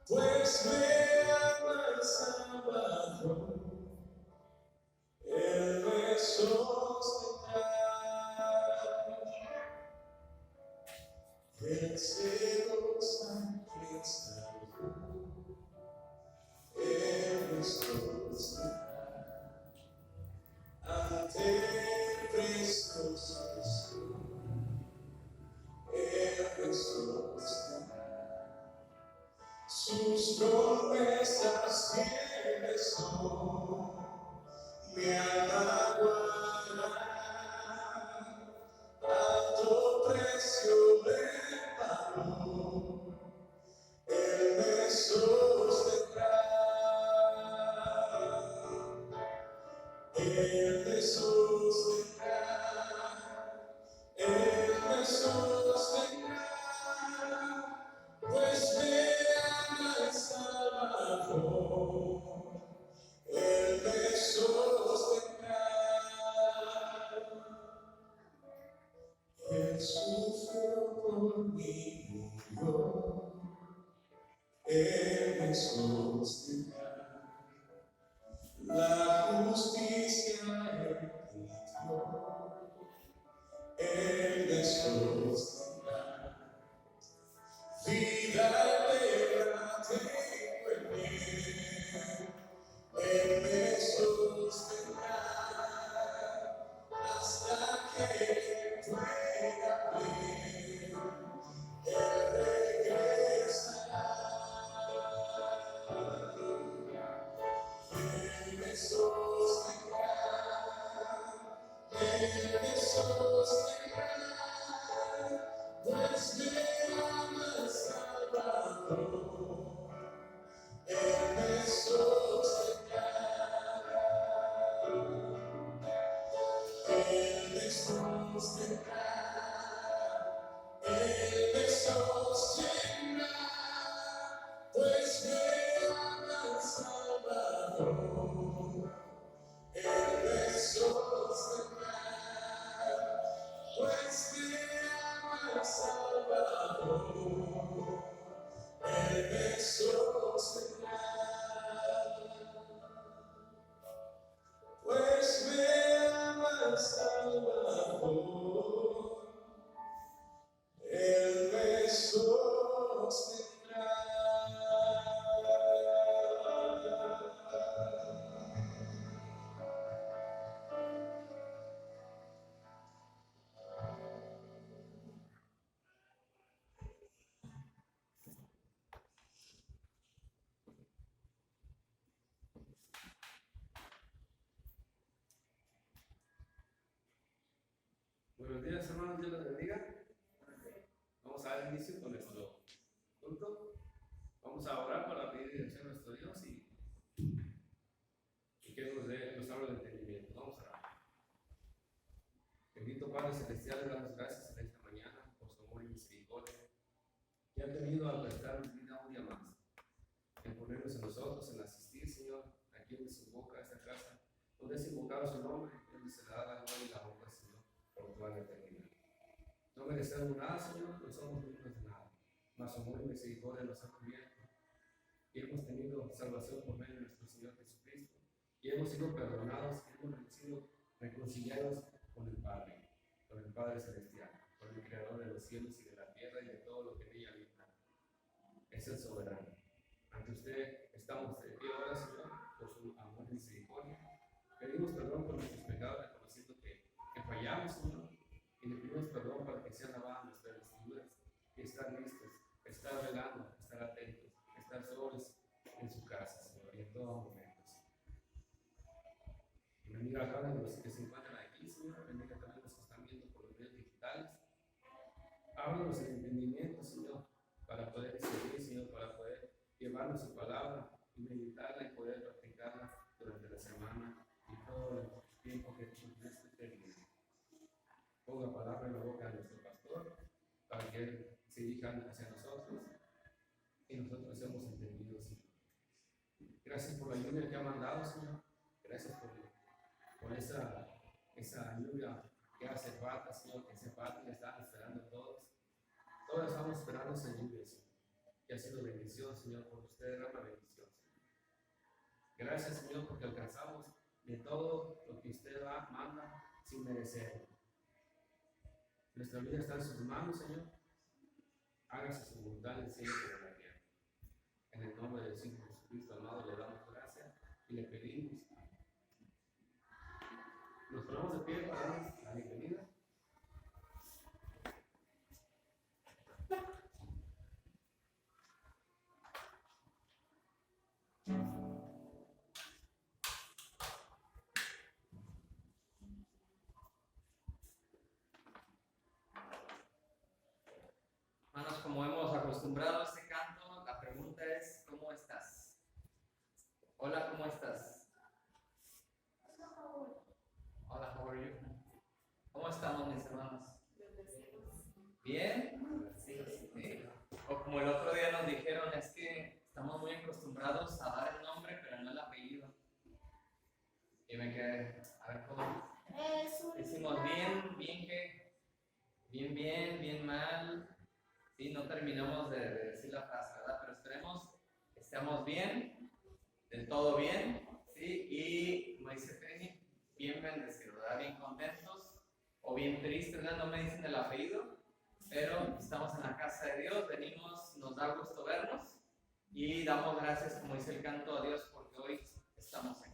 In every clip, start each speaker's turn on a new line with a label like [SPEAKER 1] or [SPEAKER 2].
[SPEAKER 1] Pues me ama el Salvador, Él me sostendrá. Él se goza en salud, Él me sostendrá. Ante el precioso Jesús, Él me sostendrá. Sus promesas fieles son, mi alma guardará, alto precio le pagó, Él me sostendrá, Él me sostendrá, Él me sostendrá, pues me ama el Salvador, Él me sostendrá. Él sufrió por mí, murió, Él me sostendrá. La justicia Él dio, Él me sostendrá. Vida eterna tengo en Él me sostendrá hasta que pueda ver, Él regresará. Él me sostendrá, Él me sostendrá, pues me ama el Salvador, Él me sostendrá, Él me sostendrá, Él me sostendrá, pues me ama el Salvador, Él me sostendrá, pues me ama el Salvador, Él me sostendrá, pues me ama el Salvador, Él me sostendrá.
[SPEAKER 2] Buenos días, hermanos, Dios los bendiga. Vamos a dar inicio con nuestro culto. Vamos a orar para pedir dirección a nuestro Dios y que nos abra el entendimiento. Vamos a orar. Bendito Padre Celestial, le damos gracias en esta mañana por su amor y misericordia que ha tenido al prestarnos vida un día más, en ponernos en nosotros, en asistir, Señor, aquí donde se invoca esta casa, donde es invocado su nombre, donde se le da la gloria y la honra, Señor, por toda la eternidad. No merecemos nada, Señor, no somos dignos de nada, mas su amor y misericordia nos ha cubierto y hemos tenido salvación por medio de nuestro Señor Jesucristo y hemos sido perdonados y hemos sido reconciliados con el Padre Celestial, con el Creador de los cielos y de la tierra y de todo lo que en ella habita. Es el soberano. Ante usted estamos de pie ahora, Señor, por su amor y misericordia. Pedimos perdón por nuestros pecados, reconociendo que fallamos, Señor, y le pedimos perdón para que sean lavadas nuestras vestiduras, que estar listos, estar velando, estar atentos, estar solos en su casa, Señor, y en todos momentos. Bendiga a cada uno de los que se encuentran aquí, Señor, bendiga también a los que están viendo por los medios digitales. Ábranos el entendimiento, Señor, para poder seguir, Señor, para poder llevarnos su palabra y meditarla y poder practicarla durante la semana y todo el tiempo que tú tienes. Ponga palabra en la boca de nuestro pastor para que él se dirija hacia nosotros y nosotros seamos entendidos, Señor. Gracias por la lluvia que ha mandado, Señor. Gracias por esa lluvia que hace falta, Señor, que hace falta y la están esperando todos. Todos estamos esperando esa lluvia, Señor. Que ha sido bendición, Señor, porque usted era una bendición, Señor. Gracias, Señor, porque alcanzamos de todo lo que usted manda sin merecer. Nuestra vida está en sus manos, Señor. Hágase su voluntad en el cielo como en la tierra. En el nombre del Señor Jesucristo, amado, le damos gracias y le pedimos. Nos ponemos de pie para darnos la bienvenida.
[SPEAKER 3] Hermanos, como hemos acostumbrado a este canto, la pregunta es, ¿cómo estás? Hola, ¿cómo estás? Hola, how are you? ¿Cómo estamos, mis hermanos? ¿Bien? Sí. O como el otro día nos dijeron, es que estamos muy acostumbrados a dar el nombre, pero no el apellido. Y me quedé, a ver cómo. Decimos bien, mal. Sí, no terminamos de decir la frase, ¿verdad? Pero esperemos que estemos bien, del todo bien, ¿sí? Y, como dice Penny, bien bendecidos, ¿verdad? Bien contentos o bien tristes, ¿verdad? No me dicen el apellido, pero estamos en la casa de Dios, venimos, nos da gusto vernos y damos gracias, como dice el canto, a Dios porque hoy estamos aquí.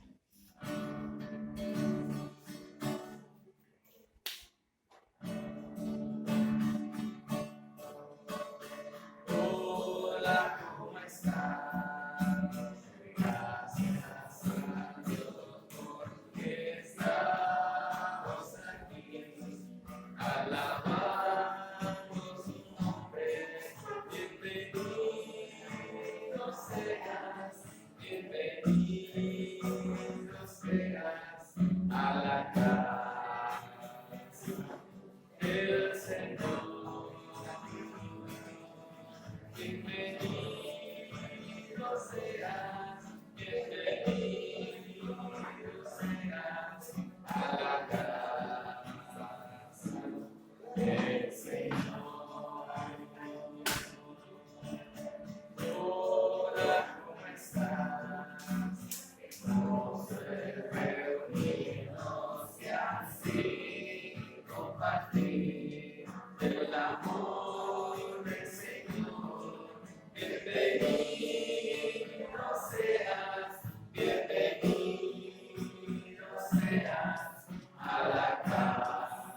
[SPEAKER 3] Hola, ¿cómo estás? Gracias a Dios porque estamos aquí. Alabamos su nombre. Bienvenido seas a la casa del Señor. Bienvenido seas a la casa del Señor. Hola, ¿cómo estás? Estamos reunidos y así compartir el amor del Señor. Bienvenido seas a la casa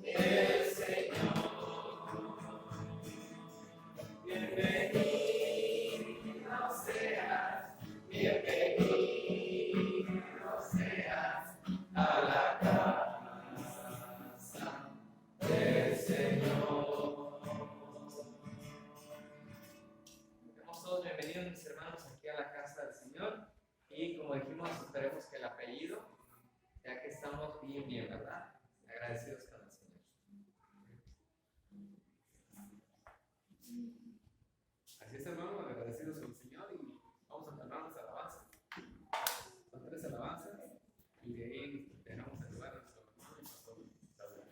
[SPEAKER 3] del Señor. Bienvenido seas a la casa del Señor. Seamos todos bienvenidos, mis hermanos, aquí a la casa del Señor. Y como dijimos, esperemos que el apellido, ya que estamos bien, ¿verdad? Agradecidos con el Señor.
[SPEAKER 2] Así es, hermano, agradecidos con el Señor y vamos a cantar las alabanzas. Son 3 alabanzas y de ahí dejamos el lugar a nuestro hermano y pastor Saúl.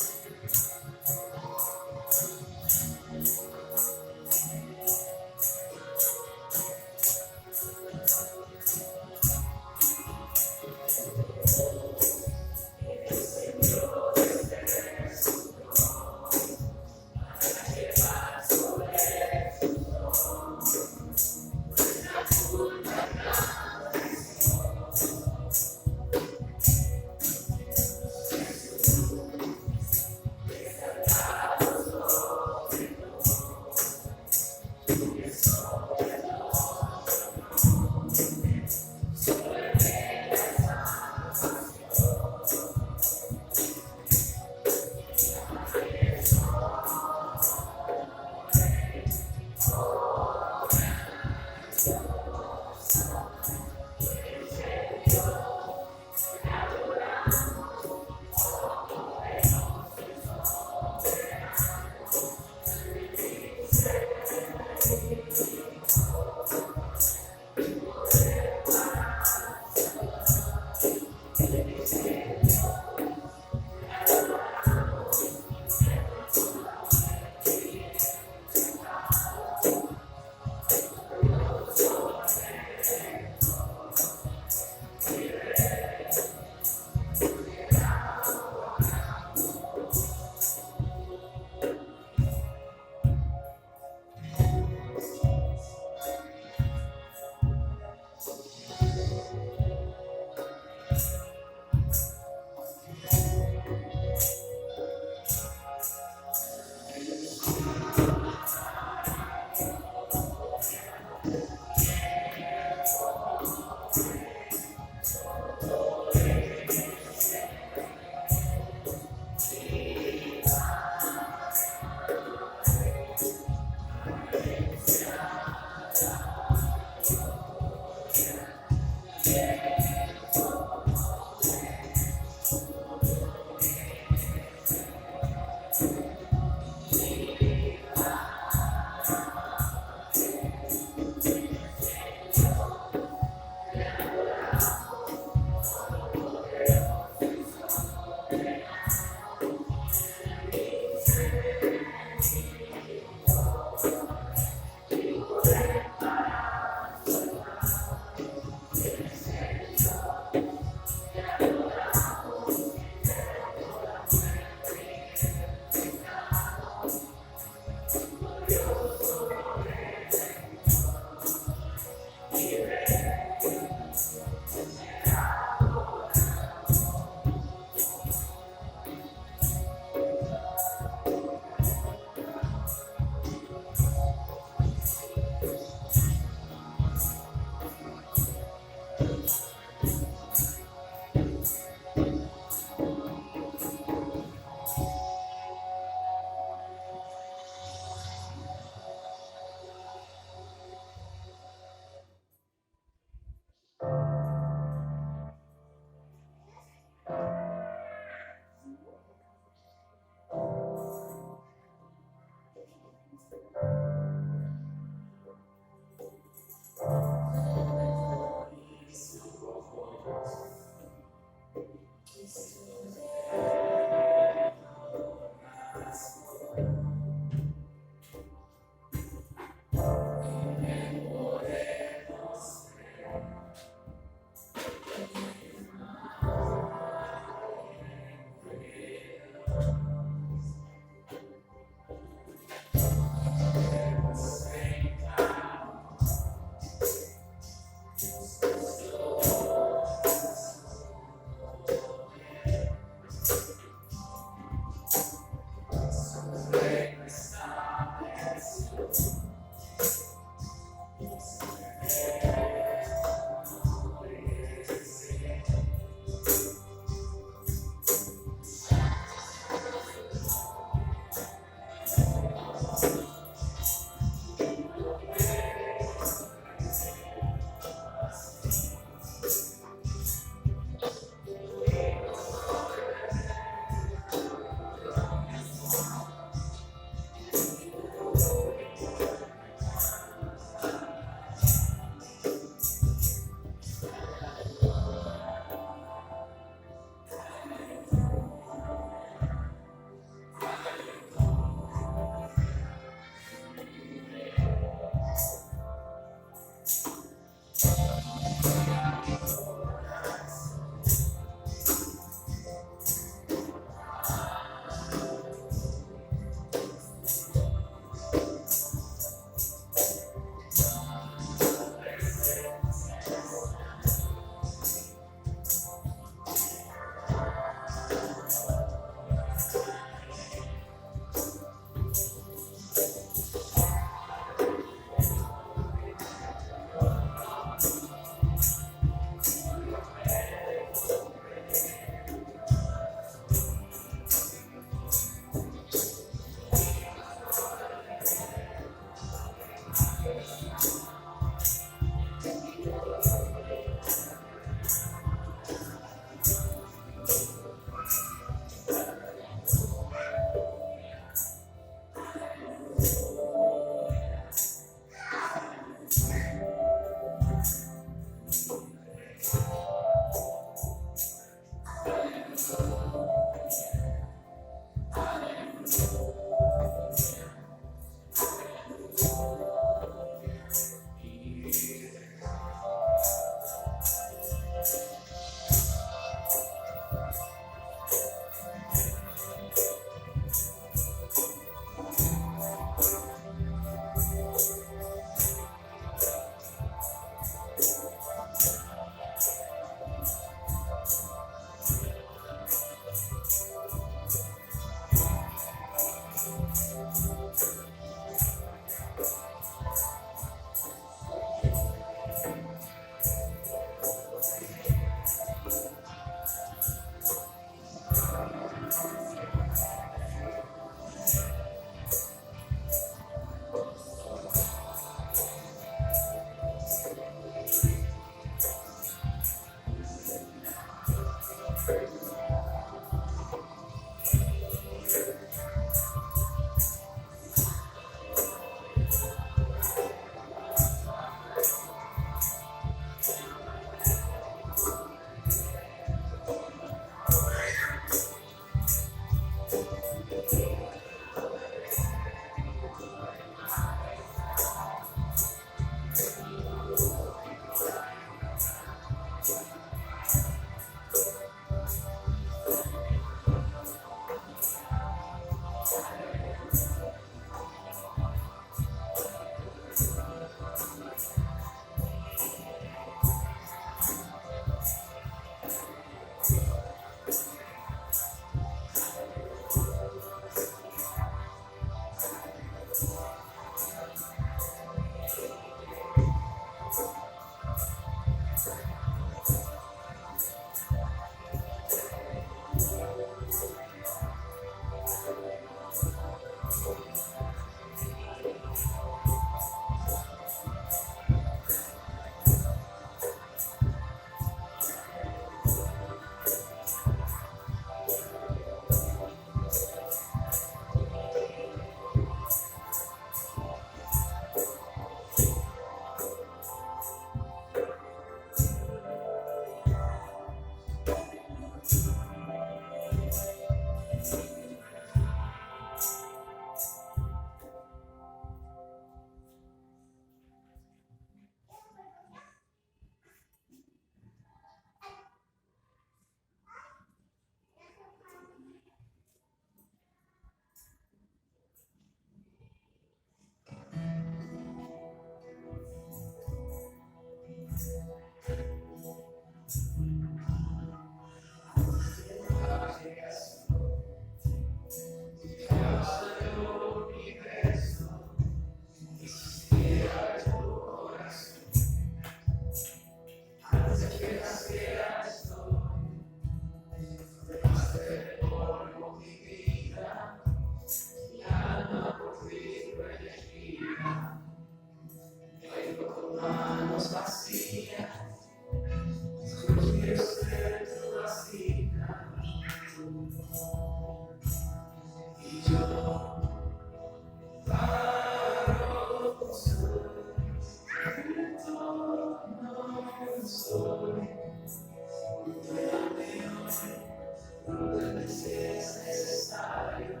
[SPEAKER 1] donde si es necesario,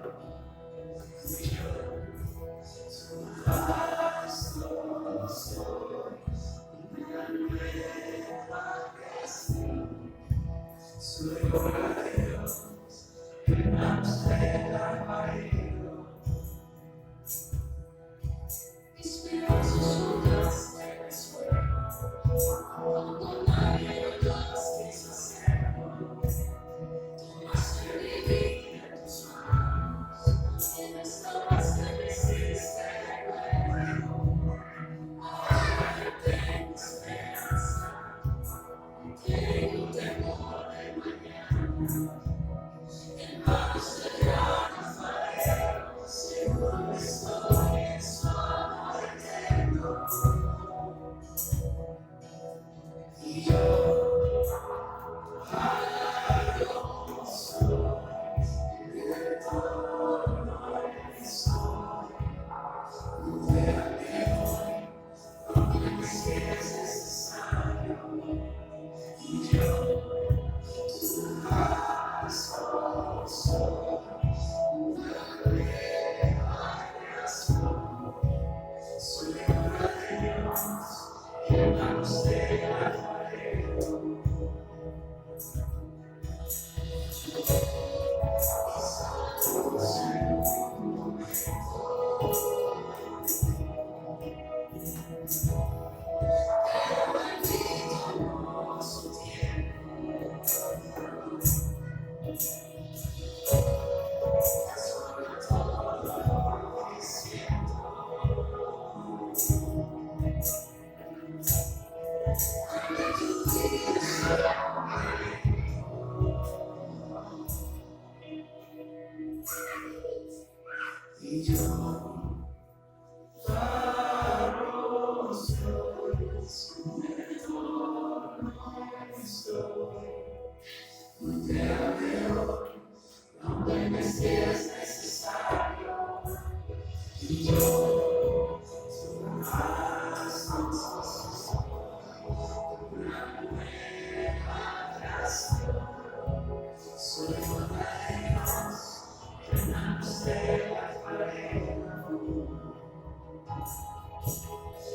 [SPEAKER 1] yo, tu pastor soy, una nueva creación. Soy obra de Dios, en manos del alfarero. Inspirados sus en el suelo, cuando nadie los quiso hacerlo. Tomaste mi vida en tus manos, en esta paz que me hiciste nuevo. Ahora tengo esperanza, no tengo temor de mañana. En manos del gran alfarero, seguro estoy en su amor eterno. Y yo, no soy, de todo lo que soy. Muévame hoy, donde me si es necesario. Y yo, tu pastor soy, una nueva creación. Soy obra de Dios, en manos del alfarero. Y yo, Faro soy, de todo lo que soy. Muévame hoy, donde me si es necesario. Y yo, tu pastor soy, una nueva creación. Soy obra de Dios, en manos del alfarero.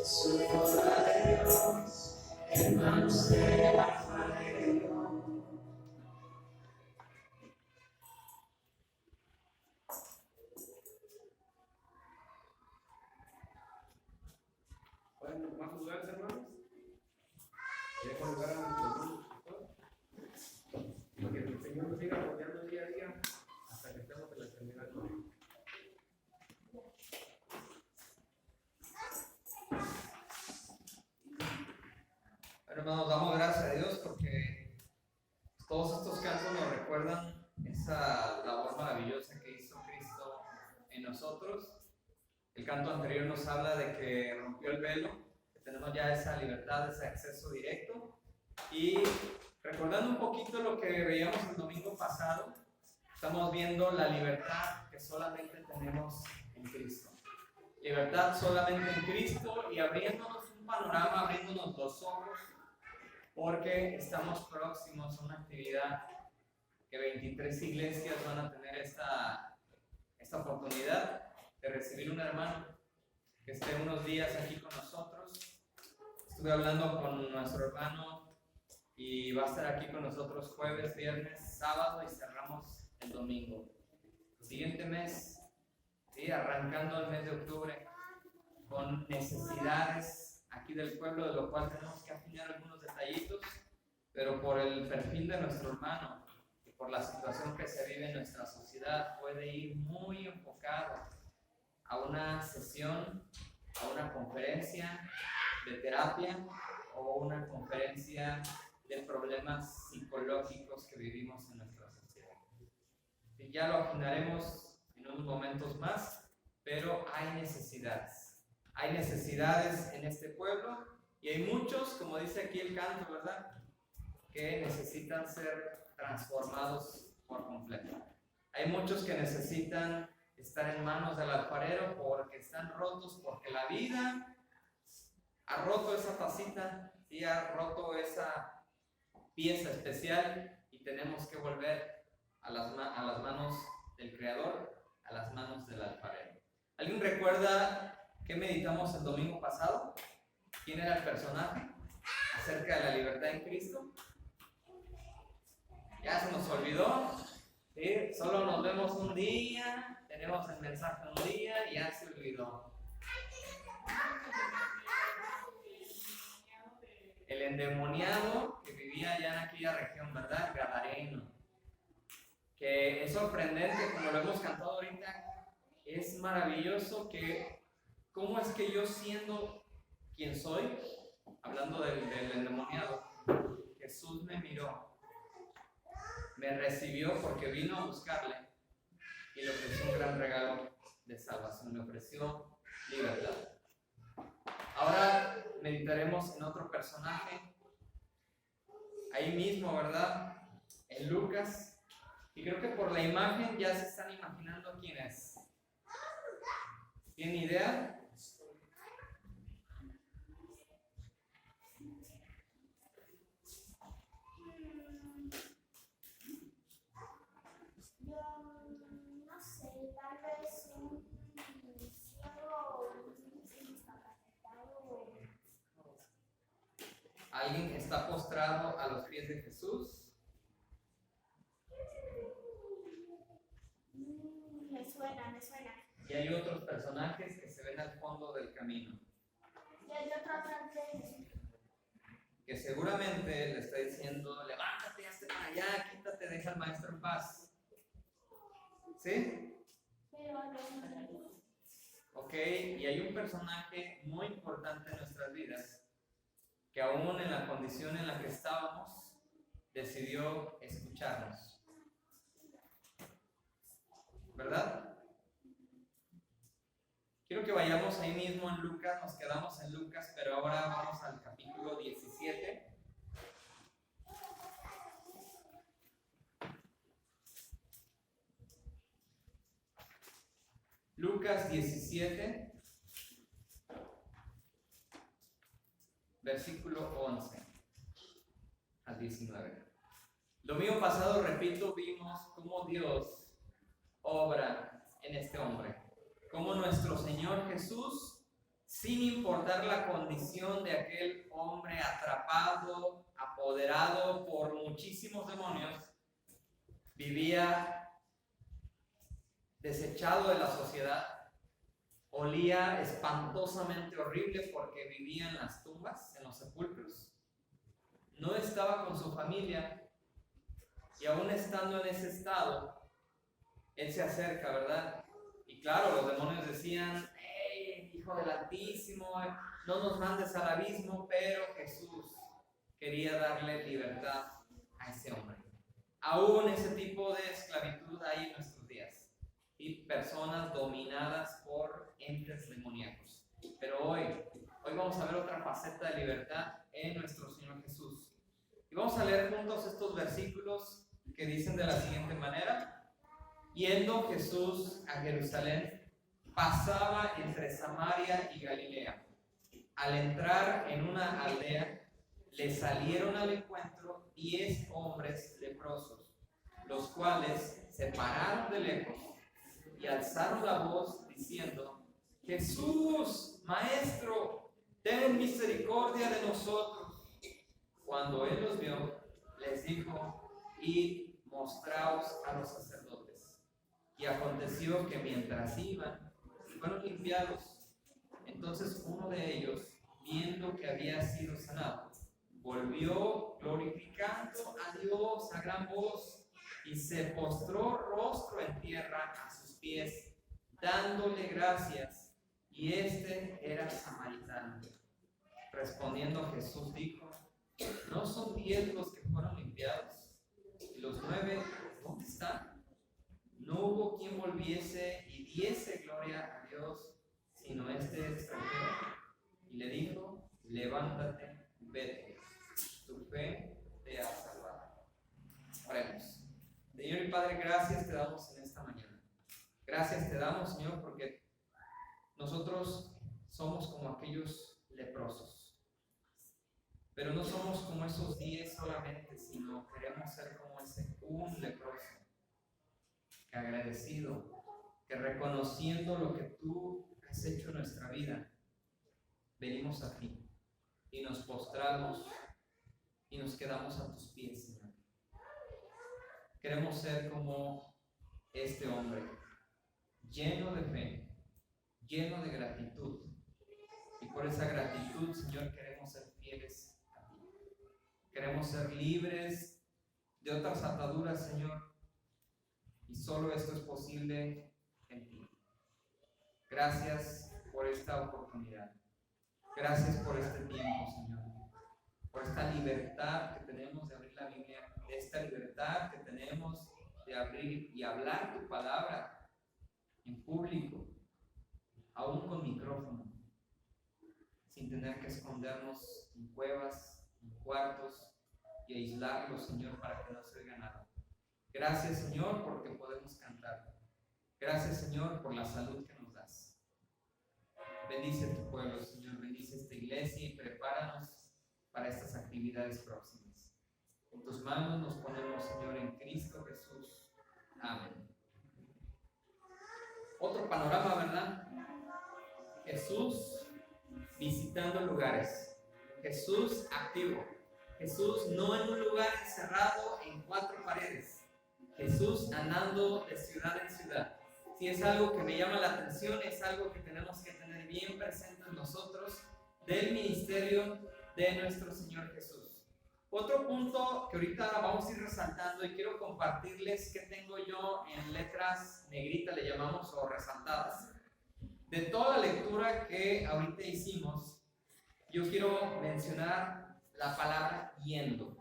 [SPEAKER 1] Soy obra de Dios, en manos del alfarero.
[SPEAKER 2] Pueden tomar sus lugares, hermanos. Dejo lugar a nuestro grupo. Porque el Señor nos siga rodeando día a día hasta que estemos en la eternidad con Él.
[SPEAKER 3] Bueno, hermanos, damos gracias a Dios porque todos estos cantos nos recuerdan esa labor maravillosa que hizo Cristo en nosotros. El canto anterior nos habla de que rompió el velo, que tenemos ya esa libertad, ese acceso directo. Y recordando un poquito lo que veíamos el domingo pasado, estamos viendo la libertad que solamente tenemos en Cristo. Libertad solamente en Cristo y abriéndonos un panorama, abriéndonos los ojos, porque estamos próximos a una actividad que 23 iglesias van a tener esta oportunidad de recibir un hermano que esté unos días aquí con nosotros. Estuve hablando con nuestro hermano y va a estar aquí con nosotros jueves, viernes, sábado y cerramos el domingo. El siguiente mes, ¿sí? Arrancando el mes de octubre, con necesidades aquí del pueblo, de lo cual tenemos que afinar algunos detallitos, pero por el perfil de nuestro hermano y por la situación que se vive en nuestra sociedad, puede ir muy enfocado a una sesión, a una conferencia de terapia o una conferencia de problemas psicológicos que vivimos en nuestra sociedad. Y ya lo afinaremos en unos momentos más, pero hay necesidades. Hay necesidades en este pueblo y hay muchos, como dice aquí el canto, ¿verdad?, que necesitan ser transformados por completo. Hay muchos que necesitan estar en manos del alfarero porque están rotos, porque la vida ha roto esa tacita y ha roto esa pieza especial y tenemos que volver a las manos del Creador, a las manos del alfarero. ¿Alguien recuerda qué meditamos el domingo pasado? ¿Quién era el personaje acerca de la libertad en Cristo? Ya se nos olvidó, ¿sí? Solo nos vemos un día, tenemos el mensaje un día y ya se olvidó. El endemoniado que vivía allá en aquella región, ¿verdad? Gadareno. Que es sorprendente, como lo hemos cantado ahorita, es maravilloso que cómo es que yo siendo quien soy, hablando del endemoniado, Jesús me miró, me recibió porque vino a buscarle y le ofreció un gran regalo de salvación, me ofreció libertad. Ahora meditaremos en otro personaje, ahí mismo, ¿verdad? En Lucas, y creo que por la imagen ya se están imaginando quién es. ¿Tienen idea?
[SPEAKER 1] No sé, tal vez un ciego, un discapacitado.
[SPEAKER 3] ¿Alguien está postrado a los pies de Jesús?
[SPEAKER 1] Me suena, me suena.
[SPEAKER 3] Y hay otros personajes que se ven al fondo del camino,
[SPEAKER 1] Y hay otro atrás de Jesús.
[SPEAKER 3] que seguramente le está diciendo, levántate, hazte para allá, quítate, deja al maestro en paz. ¿Sí?
[SPEAKER 1] Pero no.
[SPEAKER 3] Ok, y hay un personaje muy importante en nuestras vidas que aún en la condición en la que estábamos decidió escucharnos, ¿verdad? Quiero que vayamos ahí mismo en Lucas, nos quedamos en Lucas, pero ahora vamos al capítulo 17. Lucas 17, versículo 11 al 19. Domingo pasado, repito, vimos cómo Dios obra en este hombre. Cómo nuestro Señor Jesús, sin importar la condición de aquel hombre atrapado, apoderado por muchísimos demonios, vivía desechado de la sociedad, olía espantosamente horrible porque vivía en las tumbas, en los sepulcros, no estaba con su familia y aún estando en ese estado, él se acerca, ¿verdad? Y claro, los demonios decían, ¡hey, Hijo del Altísimo, no nos mandes al abismo! Pero Jesús quería darle libertad a ese hombre. Aún ese tipo de esclavitud hay en nuestros días. Y personas dominadas por entes demoníacos. Pero hoy vamos a ver otra faceta de libertad en nuestro Señor Jesús. Y vamos a leer juntos estos versículos que dicen de la siguiente manera. Yendo Jesús a Jerusalén, pasaba entre Samaria y Galilea. Al entrar en una aldea, le salieron al encuentro 10 hombres leprosos, los cuales se pararon de lejos y alzaron la voz diciendo: Jesús, Maestro, ten misericordia de nosotros. Cuando él los vio, les dijo: id, mostraos a los sacerdotes. Y aconteció que mientras iban, fueron limpiados. Entonces uno de ellos, viendo que había sido sanado, volvió glorificando a Dios a gran voz y se postró rostro en tierra a sus pies, dándole gracias. Y este era samaritano. Respondiendo Jesús dijo: ¿no son 10 los que fueron limpiados? ¿Y los 9 dónde están? No hubo quien volviese y diese gloria a Dios, sino este extranjero. Y le dijo: levántate, vete, tu fe te ha salvado. Oremos. Señor y Padre, gracias te damos en esta mañana. Gracias te damos, Señor, porque nosotros somos como aquellos leprosos. Pero no somos como esos 10 solamente, sino queremos ser como ese un leproso. que agradecido, que reconociendo lo que tú has hecho en nuestra vida, venimos a ti y nos postramos y nos quedamos a tus pies, Señor. Queremos ser como este hombre, lleno de fe, lleno de gratitud. Y por esa gratitud, Señor, queremos ser fieles a ti. Queremos ser libres de otras ataduras, Señor. Y solo esto es posible en ti. Gracias por esta oportunidad. Gracias por este tiempo, Señor. Por esta libertad que tenemos de abrir la Biblia, esta libertad que tenemos de abrir y hablar tu palabra en público, aún con micrófono, sin tener que escondernos en cuevas, en cuartos y aislarlos, Señor, para que no se oiga nada. Gracias, Señor, porque podemos cantar. Gracias, Señor, por la salud que nos das. Bendice tu pueblo, Señor, bendice esta iglesia y prepáranos para estas actividades próximas. En tus manos nos ponemos, Señor, en Cristo Jesús. Amén. Otro panorama, ¿verdad? Jesús visitando lugares. Jesús activo. Jesús no en un lugar encerrado en 4 paredes. Jesús andando de ciudad en ciudad. Si es algo que me llama la atención, es algo que tenemos que tener bien presente en nosotros del ministerio de nuestro Señor Jesús. Otro punto que ahorita vamos a ir resaltando y quiero compartirles que tengo yo en letras negritas, le llamamos, o resaltadas. De toda la lectura que ahorita hicimos, yo quiero mencionar la palabra yendo.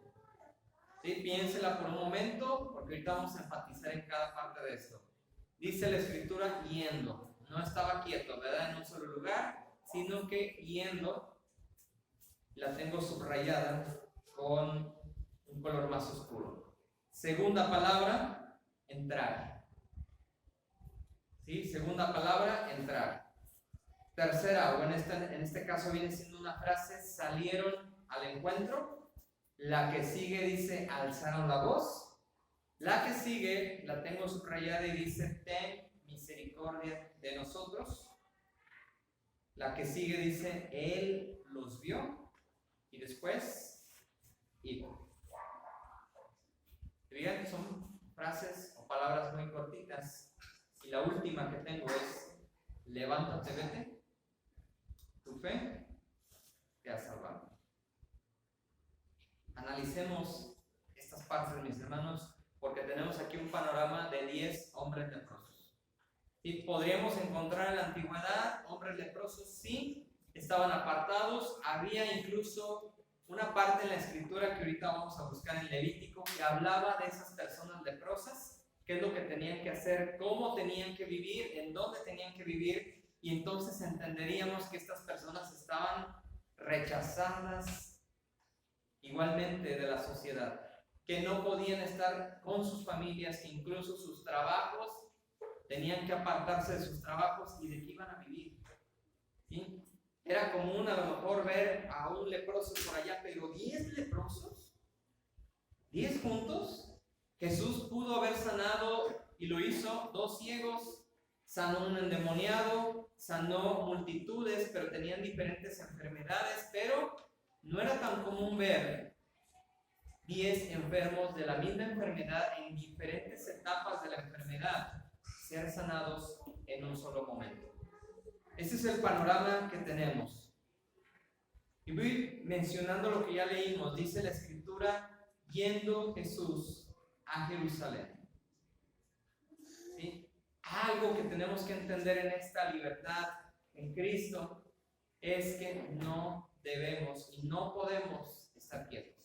[SPEAKER 3] ¿Sí? Piénsela por un momento, porque ahorita vamos a enfatizar en cada parte de esto. Dice la escritura yendo, no estaba quieto, ¿verdad? En un solo lugar, sino que yendo, la tengo subrayada con un color más oscuro. Segunda palabra, entrar. ¿Sí? Segunda palabra, entrar. Tercera, o en este caso viene siendo una frase, salieron al encuentro. La que sigue dice, alzaron la voz. La que sigue, la tengo subrayada y dice, ten misericordia de nosotros. La que sigue dice, él los vio. Y después, hijo. Fíjense, son frases o palabras muy cortitas. Y la última que tengo es, levántate, vete. Tu fe te ha salvado. Analicemos estas partes, mis hermanos, porque tenemos aquí un panorama de 10 hombres leprosos. ¿Sí? Podríamos encontrar en la antigüedad hombres leprosos, sí, estaban apartados. Había incluso una parte en la escritura que ahorita vamos a buscar en Levítico que hablaba de esas personas leprosas, qué es lo que tenían que hacer, cómo tenían que vivir, en dónde tenían que vivir, y entonces entenderíamos que estas personas estaban rechazadas igualmente de la sociedad, que no podían estar con sus familias, que incluso sus trabajos, tenían que apartarse de sus trabajos y de qué iban a vivir. ¿Sí? Era común a lo mejor ver a un leproso por allá, pero 10 leprosos, 10 juntos. Jesús pudo haber sanado y lo hizo, 2 ciegos, sanó un endemoniado, sanó multitudes, pero tenían diferentes enfermedades, pero no era tan común ver 10 enfermos de la misma enfermedad en diferentes etapas de la enfermedad ser sanados en un solo momento. Ese es el panorama que tenemos. Y voy mencionando lo que ya leímos. Dice la escritura, yendo Jesús a Jerusalén. ¿Sí? Algo que tenemos que entender en esta libertad en Cristo es que no debemos y no podemos estar quietos.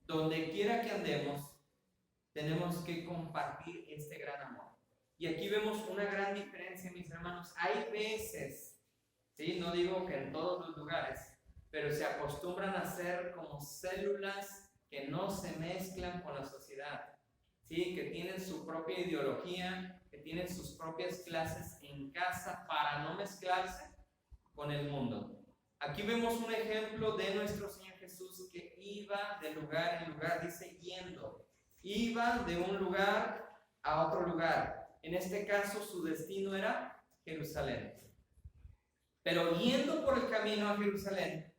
[SPEAKER 3] Donde quiera que andemos, tenemos que compartir este gran amor. Y aquí vemos una gran diferencia, mis hermanos. Hay veces, ¿sí? No digo que en todos los lugares, pero se acostumbran a ser como células que no se mezclan con la sociedad, ¿sí? Que tienen su propia ideología, que tienen sus propias clases en casa para no mezclarse con el mundo. Aquí vemos un ejemplo de nuestro Señor Jesús que iba de lugar en lugar, dice yendo. Iba de un lugar a otro lugar. En este caso, su destino era Jerusalén. Pero yendo por el camino a Jerusalén,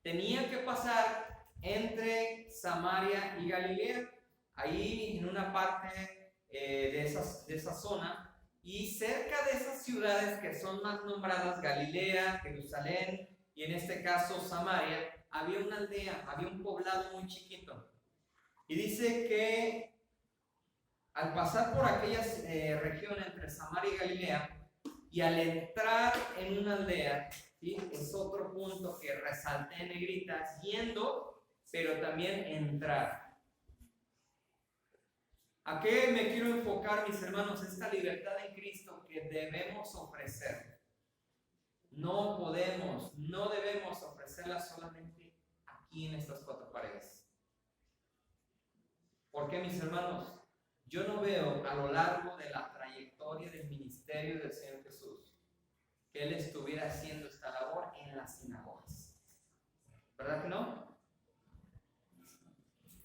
[SPEAKER 3] tenía que pasar entre Samaria y Galilea, ahí en una parte de esa zona, y cerca de esas ciudades que son más nombradas, Galilea, Jerusalén y en este caso Samaria, había una aldea, había un poblado muy chiquito. Y dice que al pasar por aquella región entre Samaria y Galilea, y al entrar en una aldea, ¿sí? Es otro punto que resalté en negritas, yendo, pero también entrar. ¿A qué me quiero enfocar, mis hermanos? Esta libertad en Cristo que debemos ofrecer. No podemos, no debemos ofrecerla solamente aquí en estas cuatro paredes. ¿Por qué, mis hermanos? Yo no veo a lo largo de la trayectoria del ministerio del Señor Jesús que Él estuviera haciendo esta labor en las sinagogas. ¿Verdad que no?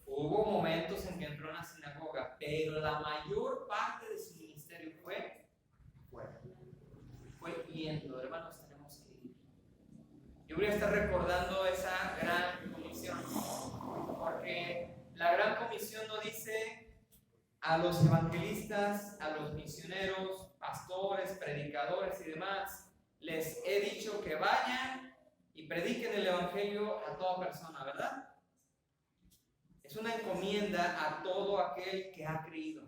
[SPEAKER 3] Hubo momentos en que entró en la sinagoga, pero la mayor parte de su ministerio fue fuera. Fue yendo, hermanos, tenemos que ir. Yo voy a estar recordando esa gran comisión, porque la gran comisión no dice a los evangelistas, a los misioneros, pastores, predicadores y demás, les he dicho que vayan y prediquen el evangelio a toda persona, ¿verdad? Es una encomienda a todo aquel que ha creído,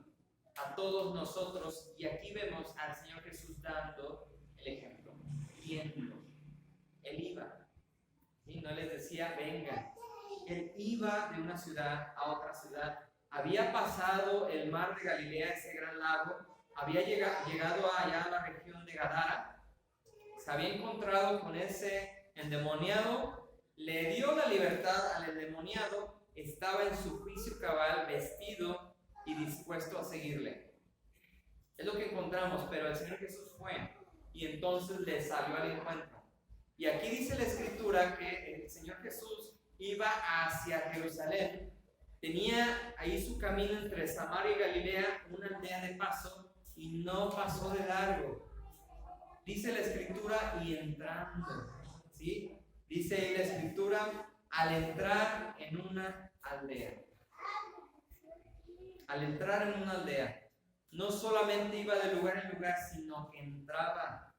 [SPEAKER 3] a todos nosotros, y aquí vemos al Señor Jesús dando el ejemplo, yendo. Él iba, y no les decía vengan, Él iba de una ciudad a otra ciudad. Había pasado el mar de Galilea, ese gran lago, había llegado allá a la región de Gadara, se había encontrado con ese endemoniado, le dio la libertad al endemoniado, estaba en su juicio cabal, vestido y dispuesto a seguirle. Es lo que encontramos, pero el Señor Jesús fue y entonces le salió al encuentro. Y aquí dice la Escritura que el Señor Jesús iba hacia Jerusalén. Tenía ahí su camino entre Samaria y Galilea, una aldea de paso, y no pasó de largo. Dice la Escritura, y entrando, ¿sí? Dice ahí la Escritura, al entrar en una aldea. Al entrar en una aldea, no solamente iba de lugar en lugar, sino que entraba.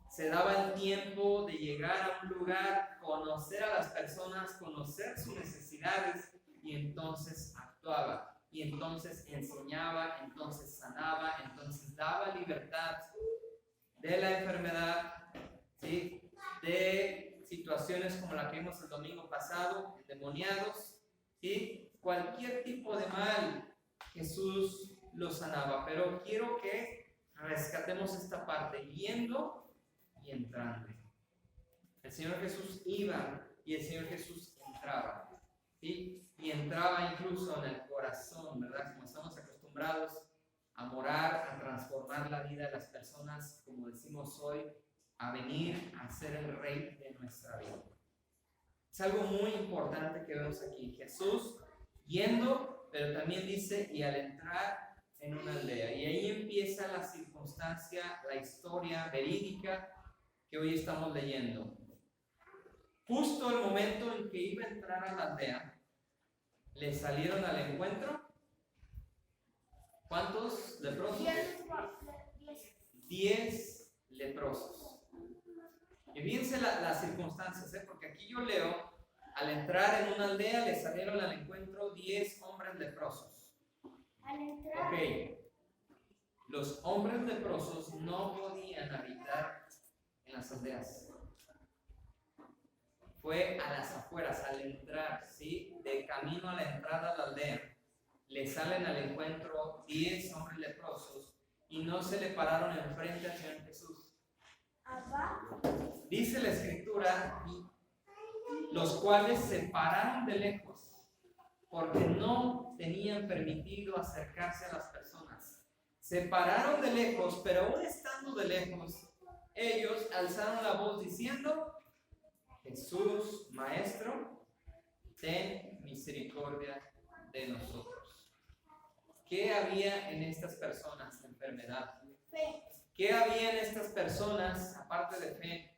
[SPEAKER 3] Se daba el tiempo de llegar a un lugar, conocer a las personas, conocer sus necesidades, y entonces actuaba, y entonces enseñaba, entonces sanaba, entonces daba libertad de la enfermedad, ¿sí? De situaciones como la que vimos el domingo pasado, endemoniados, ¿sí? Cualquier tipo de mal, Jesús lo sanaba. Pero quiero que rescatemos esta parte, yendo y entrando. El Señor Jesús iba y el Señor Jesús entraba, ¿sí? Y entraba incluso en el corazón, ¿verdad? Como estamos acostumbrados a morar, a transformar la vida de las personas, como decimos hoy, a venir a ser el rey de nuestra vida. Es algo muy importante que vemos aquí. Jesús yendo, pero también dice, y al entrar en una aldea. Y ahí empieza la circunstancia, la historia verídica que hoy estamos leyendo. Justo el momento en que iba a entrar a la aldea, le salieron al encuentro. ¿Cuántos leprosos? 10 leprosos. Y fíjense las circunstancias, porque aquí yo leo, al entrar en una aldea le salieron al encuentro 10 hombres leprosos. Ok, los hombres leprosos no podían habitar en las aldeas. Fue a las afueras, al entrar, ¿sí? De camino a la entrada a la aldea, le salen al encuentro 10 hombres leprosos y no se le pararon enfrente al Señor Jesús. Dice la Escritura, los cuales se pararon de lejos porque no tenían permitido acercarse a las personas. Se pararon de lejos, pero aún estando de lejos, ellos alzaron la voz diciendo: Jesús, Maestro, ten misericordia de nosotros. ¿Qué había en estas personas? Enfermedad.
[SPEAKER 1] Fe.
[SPEAKER 3] ¿Qué había en estas personas aparte de fe?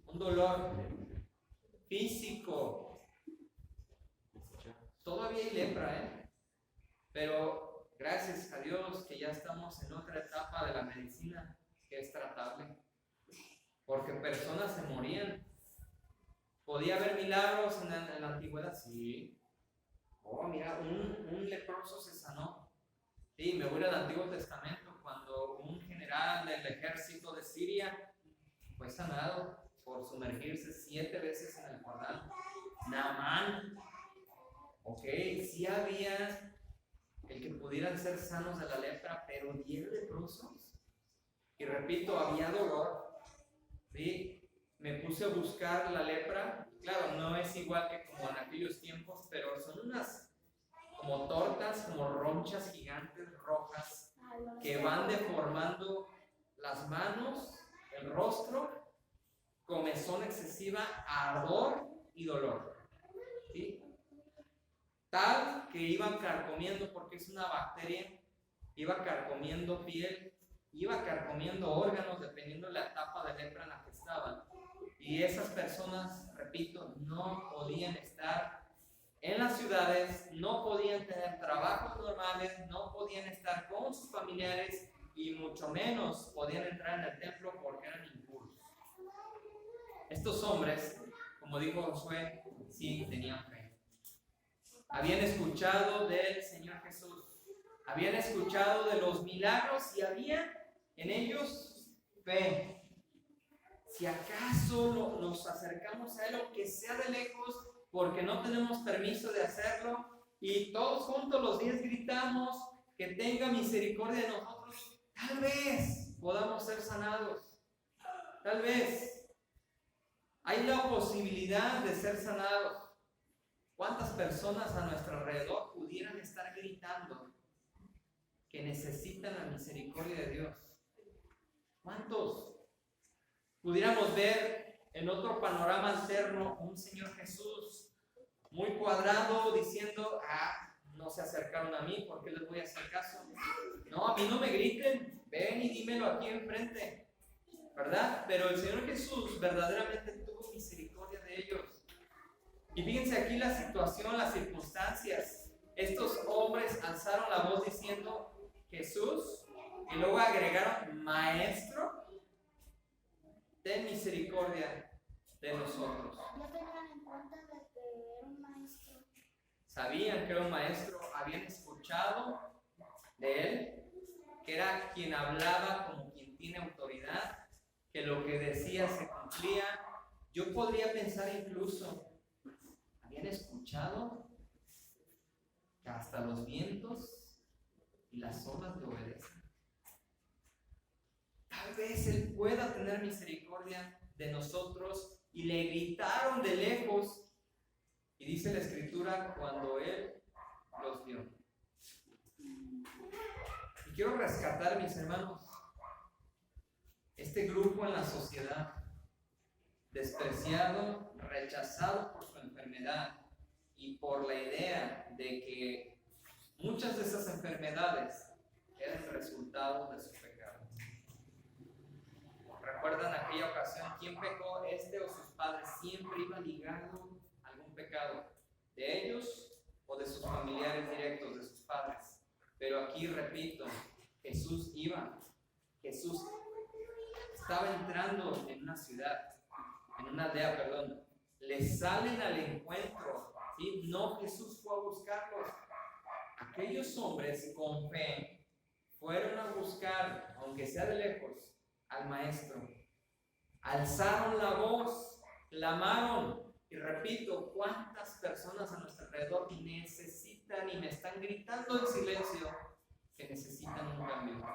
[SPEAKER 3] Un dolor físico. Todavía hay lepra, pero gracias a Dios que ya estamos en otra etapa de la medicina que es tratable. Porque personas se morían. ¿Podía haber milagros en la antigüedad? Sí. Oh, mira, un leproso se sanó. Sí, me voy al Antiguo Testamento cuando un general del ejército de Siria fue sanado por sumergirse 7 veces en el Jordán. Naamán. Ok, sí había el que pudieran ser sanos de la lepra, pero 10 leprosos. Y repito, había dolor. ¿Sí? Me puse a buscar la lepra. Claro, no es igual que como en aquellos tiempos, pero son unas como tortas, como ronchas gigantes rojas que van deformando las manos, el rostro, comezón excesiva, ardor y dolor. ¿Sí? Tal que iban carcomiendo, porque es una bacteria, iba carcomiendo piel, iba carcomiendo órganos dependiendo de la etapa de lepra en la que estaban. Y esas personas, repito, no podían estar en las ciudades, no podían tener trabajos normales, no podían estar con sus familiares y mucho menos podían entrar en el templo porque eran impuros. Estos hombres, como dijo Josué, sí tenían fe. Habían escuchado del Señor Jesús, habían escuchado de los milagros y había en ellos fe. Si acaso nos acercamos a Él, aunque sea de lejos, porque no tenemos permiso de hacerlo, y todos juntos los 10 gritamos que tenga misericordia de nosotros, tal vez podamos ser sanados. Tal vez hay la posibilidad de ser sanados. ¿Cuántas personas a nuestro alrededor pudieran estar gritando que necesitan la misericordia de Dios? ¿Cuántos? Pudiéramos ver en otro panorama alterno un Señor Jesús muy cuadrado diciendo, no se acercaron a mí, ¿por qué les voy a hacer caso? No, a mí no me griten, ven y dímelo aquí enfrente, ¿verdad? Pero el Señor Jesús verdaderamente tuvo misericordia de ellos. Y fíjense aquí la situación, las circunstancias. Estos hombres alzaron la voz diciendo, Jesús, y luego agregaron, Maestro, ten misericordia de nosotros.
[SPEAKER 1] No tenían en cuenta de que era un maestro.
[SPEAKER 3] Sabían que era un maestro, habían escuchado de él, que era quien hablaba como quien tiene autoridad, que lo que decía se cumplía. Yo podría pensar incluso, habían escuchado que hasta los vientos y las olas le obedecen. Tal vez Él pueda tener misericordia de nosotros, y le gritaron de lejos, y dice la Escritura, cuando Él los vio. Y quiero rescatar, mis hermanos, este grupo en la sociedad, despreciado, rechazado por su enfermedad y por la idea de que muchas de esas enfermedades eran el resultado de su pecado. ¿Recuerdan aquella ocasión? ¿Quién pecó? ¿Este o sus padres? Siempre iba ligado a algún pecado, de ellos o de sus familiares directos, de sus padres. Pero aquí, repito, Jesús estaba entrando en una ciudad, en una aldea, perdón. Le salen al encuentro, ¿sí? No, Jesús fue a buscarlos. Aquellos hombres con fe fueron a buscar, aunque sea de lejos, al maestro. Alzaron la voz, clamaron. Y repito, ¿cuántas personas a nuestro alrededor necesitan y me están gritando en silencio que necesitan un cambio,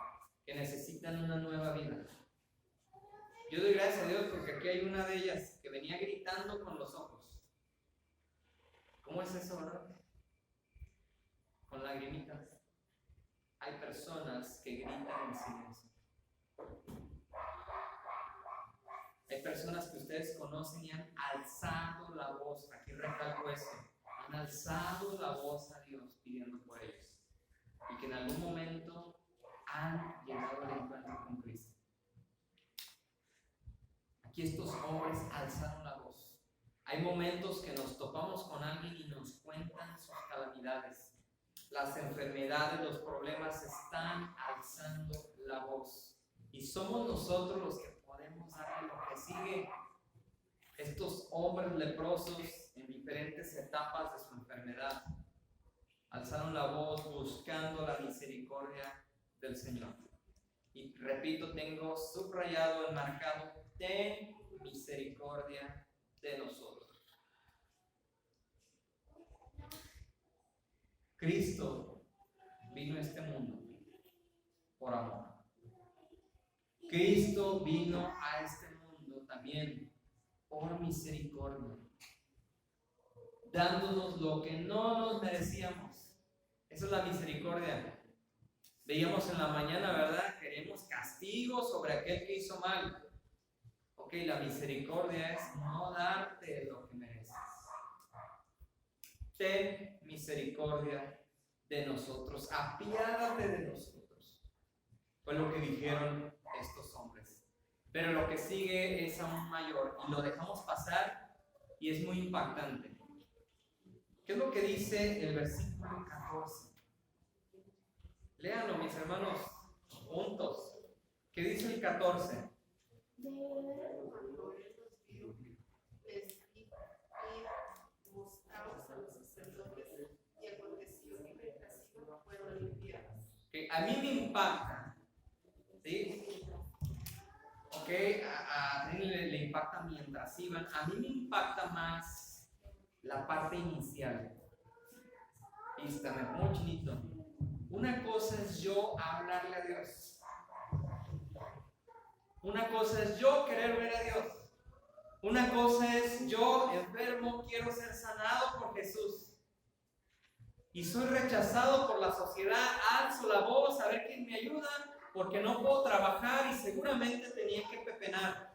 [SPEAKER 3] que necesitan una nueva vida? Yo doy gracias a Dios porque aquí hay una de ellas que venía gritando con los ojos. ¿Cómo es eso, verdad? Con lagrimitas. Hay personas que gritan en silencio. Hay personas que ustedes conocen y han alzado la voz. Aquí recalco esto. Han alzado la voz a Dios. pidiendo por ellos y que en algún momento han llegado al encuentro con Cristo. Aquí estos hombres alzaron la voz. Hay momentos que nos topamos con alguien y nos cuentan sus calamidades. Las enfermedades, los problemas están alzando la voz. Y somos nosotros los que podemos darle lo que sigue. Estos hombres leprosos en diferentes etapas de su enfermedad alzaron la voz buscando la misericordia del Señor. Y repito, tengo subrayado, enmarcado: ten misericordia de nosotros. Cristo vino a este mundo por amor. Cristo vino a este mundo también por misericordia, dándonos lo que no nos merecíamos. Esa es la misericordia. Veíamos en la mañana, ¿verdad? Queremos castigo sobre aquel que hizo mal. Ok, la misericordia es no darte lo que mereces. Ten misericordia de nosotros, apiádate de nosotros. Fue lo que dijeron estos hombres. Pero lo que sigue es aún mayor y lo dejamos pasar y es muy impactante. ¿Qué es lo que dice el versículo 14? Léanlo, mis hermanos, juntos. ¿Qué dice el 14?
[SPEAKER 4] Cuando él los vio, les dijo: mostraos a los sacerdotes, y aconteció que mientras iban fueron limpiados.
[SPEAKER 3] Que a mí me impacta, ¿sí? Ok, a mí le impacta mientras iban. A mí me impacta más la parte inicial. Y está muy chinito. Una cosa es yo hablarle a Dios. Una cosa es yo querer ver a Dios. Una cosa es yo, enfermo, quiero ser sanado por Jesús. Y soy rechazado por la sociedad, alzo la voz a ver quién me ayuda, porque no puedo trabajar y seguramente tenía que pepenar.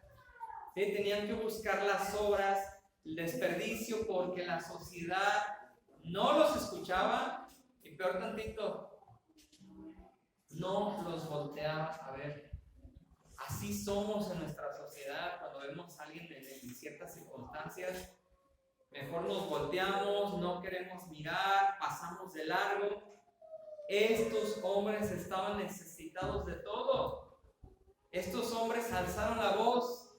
[SPEAKER 3] ¿Sí? Tenían que buscar las obras, el desperdicio, porque la sociedad no los escuchaba y peor tantito, no los volteaba a ver. Así somos en nuestra sociedad. Cuando vemos a alguien en ciertas circunstancias, mejor nos volteamos, no queremos mirar, pasamos de largo. Estos hombres estaban necesitados de todo. Estos hombres alzaron la voz.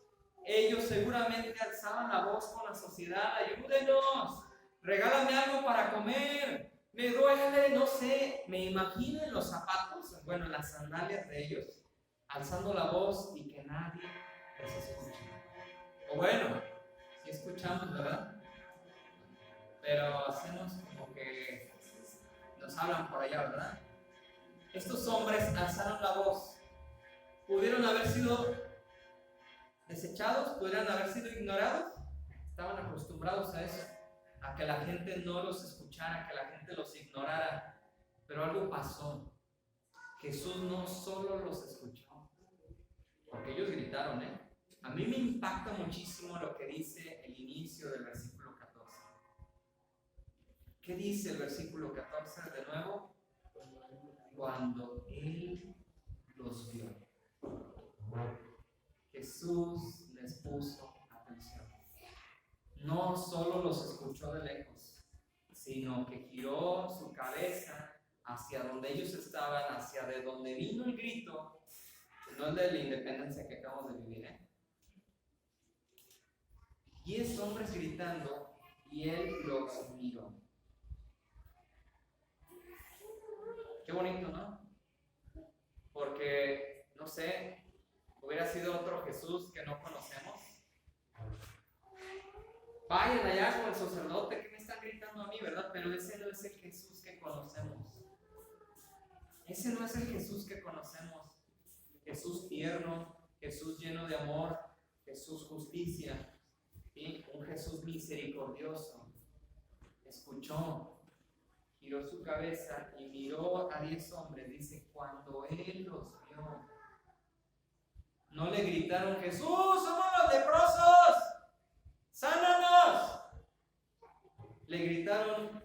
[SPEAKER 3] Ellos seguramente alzaban la voz con la sociedad: ayúdenos, regálame algo para comer, me duele, no sé. Me imagino en los zapatos, bueno, en las sandalias de ellos, alzando la voz y que nadie les escuche. O bueno, sí escuchamos, ¿verdad? Pero hacemos como que nos hablan por allá, ¿verdad? Estos hombres alzaron la voz. Pudieron haber sido desechados, pudieran haber sido ignorados. Estaban acostumbrados a eso, a que la gente no los escuchara, que la gente los ignorara. Pero algo pasó. Jesús no solo los escuchó, porque ellos gritaron, ¿eh? A mí me impacta muchísimo lo que dice el inicio del versículo 14. ¿Qué dice el versículo 14 de nuevo? Cuando Él los vio. Jesús les puso atención. No solo los escuchó de lejos, sino que giró su cabeza hacia donde ellos estaban, hacia de donde vino el grito. No es de la independencia que acabamos de vivir, ¿eh? 10 hombres gritando y Él los miró. Qué bonito, ¿no? Porque, no sé, hubiera sido otro Jesús que no conocemos. Vayan allá con el sacerdote, que me están gritando a mí, ¿verdad? Pero ese no es el Jesús que conocemos. Ese no es el Jesús que conocemos. Jesús tierno, Jesús lleno de amor, Jesús justicia, ¿sí? Un Jesús misericordioso. Escuchó, giró su cabeza y miró a 10 hombres. Dice, cuando Él los vio, no le gritaron: Jesús, somos los leprosos, sánanos. Le gritaron: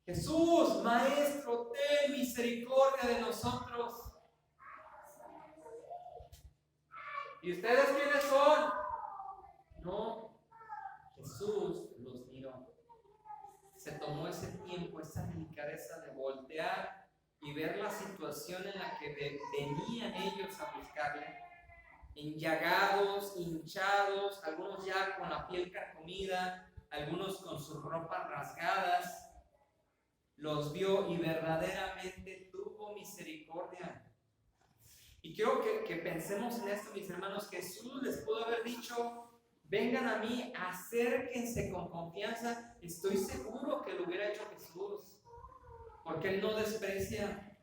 [SPEAKER 3] Jesús, Maestro, ten misericordia de nosotros. ¿Y ustedes quiénes son? No, Jesús los miró. Se tomó ese tiempo, esa delicadeza de voltear y ver la situación en la que venían ellos a buscarle. Enllagados, hinchados, algunos ya con la piel carcomida, algunos con sus ropas rasgadas. Los vio y verdaderamente tuvo misericordia. Y quiero que pensemos en esto, mis hermanos. Jesús les pudo haber dicho: vengan a mí, acérquense con confianza. Estoy seguro que lo hubiera hecho Jesús, porque Él no desprecia.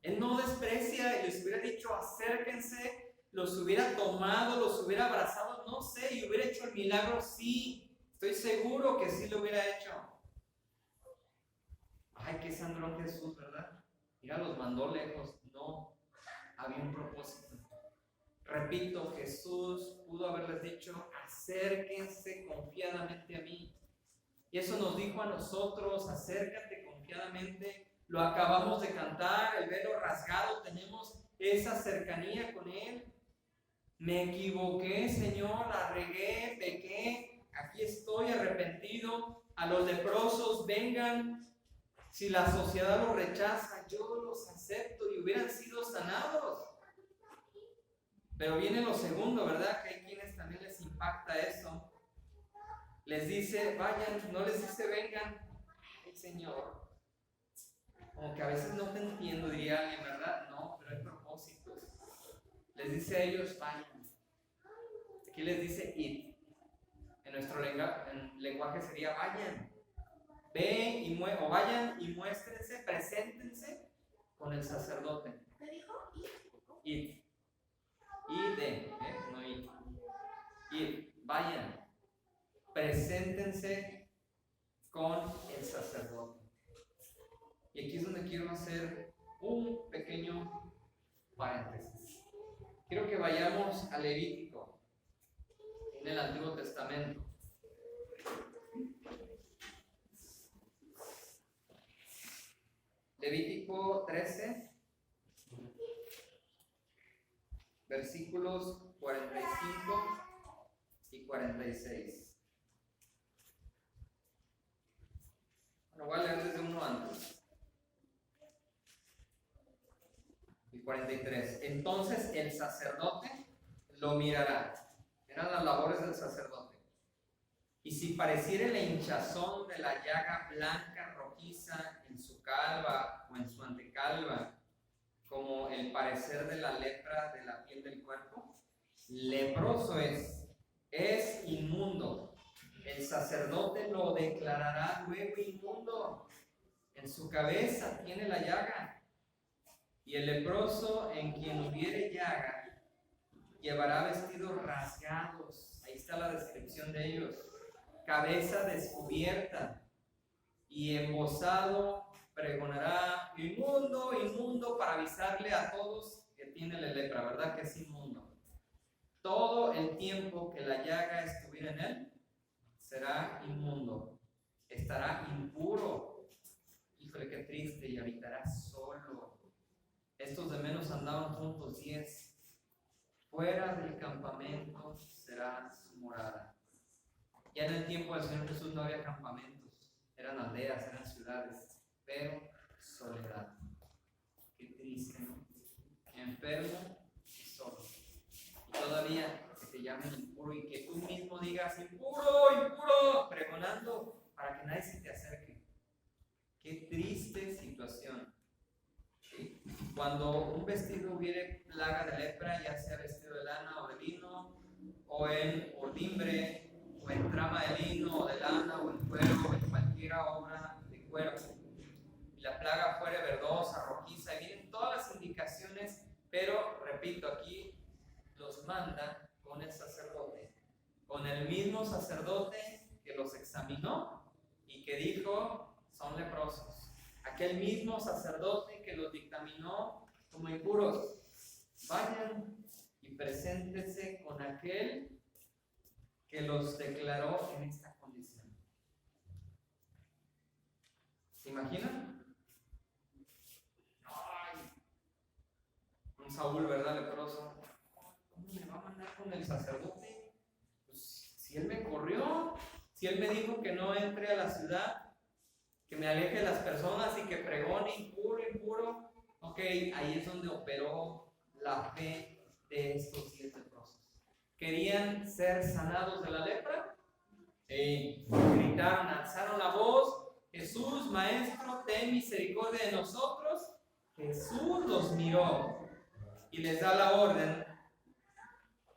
[SPEAKER 3] Él no desprecia, y les hubiera dicho: acérquense, los hubiera tomado, los hubiera abrazado, no sé, y hubiera hecho el milagro. Sí, estoy seguro que sí lo hubiera hecho. Ay, qué sangrón Jesús, ¿verdad? Mira, los mandó lejos. No, había un propósito. Repito, Jesús pudo haberles dicho: acérquense confiadamente a mí. Y eso nos dijo a nosotros: acércate confiadamente. Lo acabamos de cantar, el velo rasgado, tenemos esa cercanía con Él. Me equivoqué, Señor, la regué, pequé, aquí estoy arrepentido. A los leprosos, vengan. Si la sociedad los rechaza, yo los acepto, y hubieran sido sanados. Pero viene lo segundo, ¿verdad? Que hay quienes también les impacta eso. Les dice: vayan, no les dice: vengan. Ay, Señor, como que a veces no te entiendo, diría alguien, ¿verdad? No, pero hay propósitos. Les dice a ellos: vayan. Aquí les dice: id. En nuestro lenguaje sería: vayan. Ven o vayan y muéstrense, preséntense con el sacerdote.
[SPEAKER 1] ¿Qué dijo?
[SPEAKER 3] Id. Id, no id. Id, vayan. Preséntense con el sacerdote. Y aquí es donde quiero hacer un pequeño paréntesis. Quiero que vayamos a Levítico, en el Antiguo Testamento. Levítico 13, versículos 45 y 46. Bueno, voy a leer desde uno antes. Y 43. Entonces el sacerdote lo mirará. Eran las labores del sacerdote. Y si pareciere la hinchazón de la llaga blanca rojiza en su calva o en su antecalva, como el parecer de la lepra de la piel del cuerpo, leproso es inmundo. El sacerdote lo declarará luego inmundo. En su cabeza tiene la llaga. Y el leproso, en quien hubiere llaga, llevará vestidos rasgados. Ahí está la descripción de ellos. Cabeza descubierta, y embozado pregonará: inmundo, inmundo, para avisarle a todos que tiene la lepra, ¿verdad? Que es inmundo. Todo el tiempo que la llaga estuviera en él, será inmundo, estará impuro. Híjole, qué triste, y habitará solo. Estos de menos andaban juntos, 10. Fuera del campamento será su morada. Ya en el tiempo del Señor Jesús no había campamentos, eran aldeas, eran ciudades, pero soledad. Qué triste, ¿no? Enfermo y solo. Y todavía que te llamen impuro y que tú mismo digas: impuro, impuro, pregonando para que nadie se te acerque. Qué triste situación. ¿Sí? Cuando un vestido hubiere plaga de lepra, ya sea vestido de lana o de lino, o en ordimbre, o en trama de lino o de lana, o en cuero, o en cualquiera obra de cuero, y la plaga fuere verdosa, rojiza, y vienen todas las indicaciones, pero repito, aquí los manda con el sacerdote, con el mismo sacerdote que los examinó y que dijo: son leprosos. Aquel mismo sacerdote que los dictaminó como impuros. Vayan y preséntense con aquel que los declaró en esta condición. ¿Se imaginan? Ay, un Saúl, ¿verdad? Leproso. ¿Cómo me va a mandar con el sacerdote? Pues si él me corrió, si él me dijo que no entre a la ciudad, que me aleje de las personas y que pregone impuro, impuro. Ok, ahí es donde operó la fe de estos 10 leprosos. ¿Querían ser sanados de la lepra? Gritaron, alzaron la voz: Jesús, Maestro, ten misericordia de nosotros. Jesús los miró y les da la orden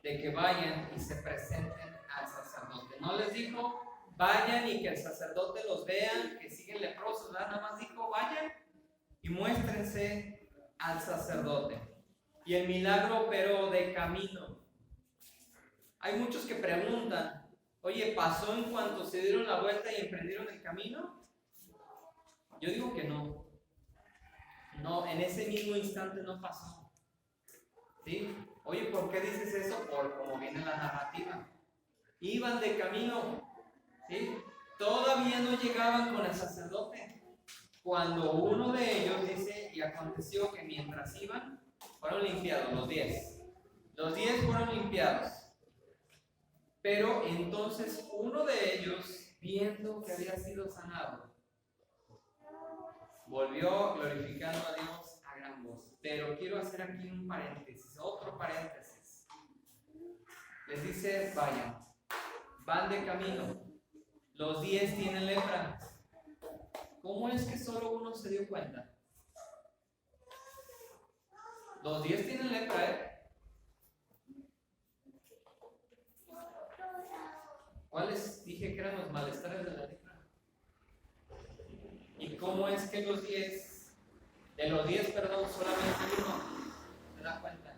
[SPEAKER 3] de que vayan y se presenten al sacerdote. No les dijo vayan y que el sacerdote los vea, que siguen leprosos, ¿verdad? Nada más dijo vayan y muéstrense al sacerdote. Y el milagro operó de camino. Hay muchos que preguntan, oye, ¿pasó en cuanto se dieron la vuelta y emprendieron el camino? Yo digo que no. No, en ese mismo instante no pasó. ¿Sí? Oye, ¿por qué dices eso? Por como viene la narrativa. Iban de camino, ¿sí? Todavía no llegaban con el sacerdote. Cuando uno de ellos dice, y aconteció que mientras iban, fueron limpiados los 10. Los 10 fueron limpiados. Pero entonces uno de ellos, viendo que había sido sanado, volvió glorificando a Dios a gran voz. Pero quiero hacer aquí un paréntesis, otro paréntesis. Les dice, vayan, van de camino. Los 10 tienen lepra. ¿Cómo es que solo uno se dio cuenta? Los 10 tienen lepra, ¿eh? ¿Cuáles dije que eran los malestares de la lepra? ¿Y cómo es que de los 10, solamente uno se da cuenta?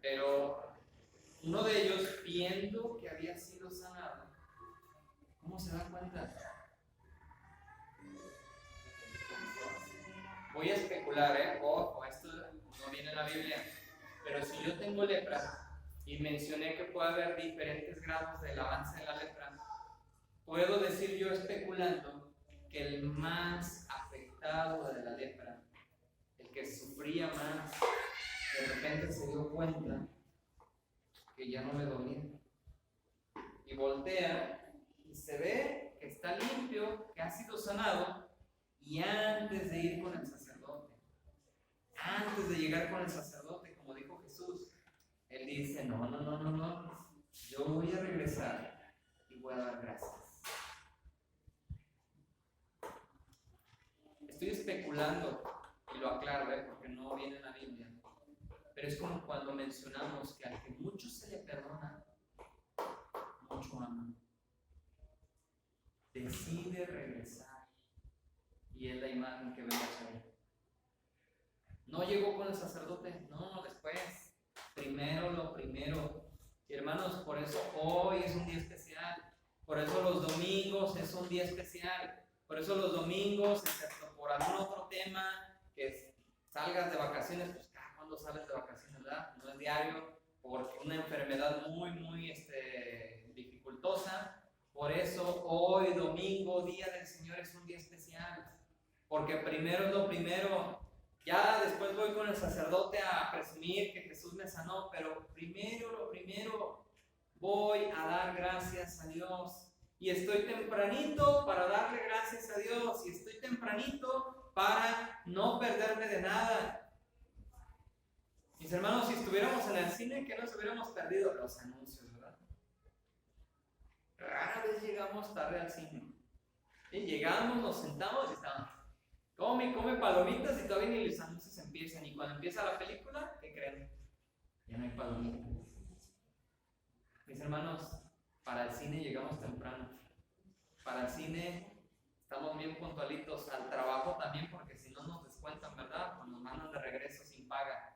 [SPEAKER 3] Pero uno de ellos, viendo que había sido sanado, ¿cómo se da cuenta? Voy a especular, ojo, esto no viene en la Biblia, pero si yo tengo lepra y mencioné que puede haber diferentes grados del avance de la lepra, puedo decir yo especulando que el más afectado de la lepra, el que sufría más, de repente se dio cuenta que ya no le dolía y voltea y se ve que está limpio, que ha sido sanado. Y antes de ir con el sacerdote, antes de llegar con el sacerdote, como dijo Jesús, él dice, no, yo voy a regresar y voy a dar gracias. Estoy especulando y lo aclaro, porque no viene en la Biblia, pero es como cuando mencionamos que al que mucho se le perdona, mucho ama. Decide regresar. Y es la imagen que vemos ahí. No llegó con el sacerdote, no, después. Primero lo primero. Y hermanos, por eso hoy es un día especial. Por eso los domingos es un día especial. Por eso los domingos, excepto por algún otro tema, que salgas de vacaciones, pues ¿cuándo sales de vacaciones, verdad? No es diario, porque una enfermedad muy dificultosa. Por eso hoy, domingo, Día del Señor, es un día especial. Porque primero es lo primero. Ya después voy con el sacerdote a presumir que Jesús me sanó, pero primero lo primero, voy a dar gracias a Dios. Y estoy tempranito para darle gracias a Dios. Y estoy tempranito para no perderme de nada. Mis hermanos, si estuviéramos en el cine, ¿qué nos hubiéramos perdido? Los anuncios, ¿verdad? Rara vez llegamos tarde al cine. Y llegamos, nos sentamos y estábamos. Come palomitas y todavía ni los anuncios empiezan. Y cuando empieza la película, ¿qué creen? Ya no hay palomitas. Mis hermanos, para el cine llegamos temprano. Para el cine estamos bien puntualitos. Al trabajo también, porque si no nos descuentan, ¿verdad? O nos mandan de regreso sin paga.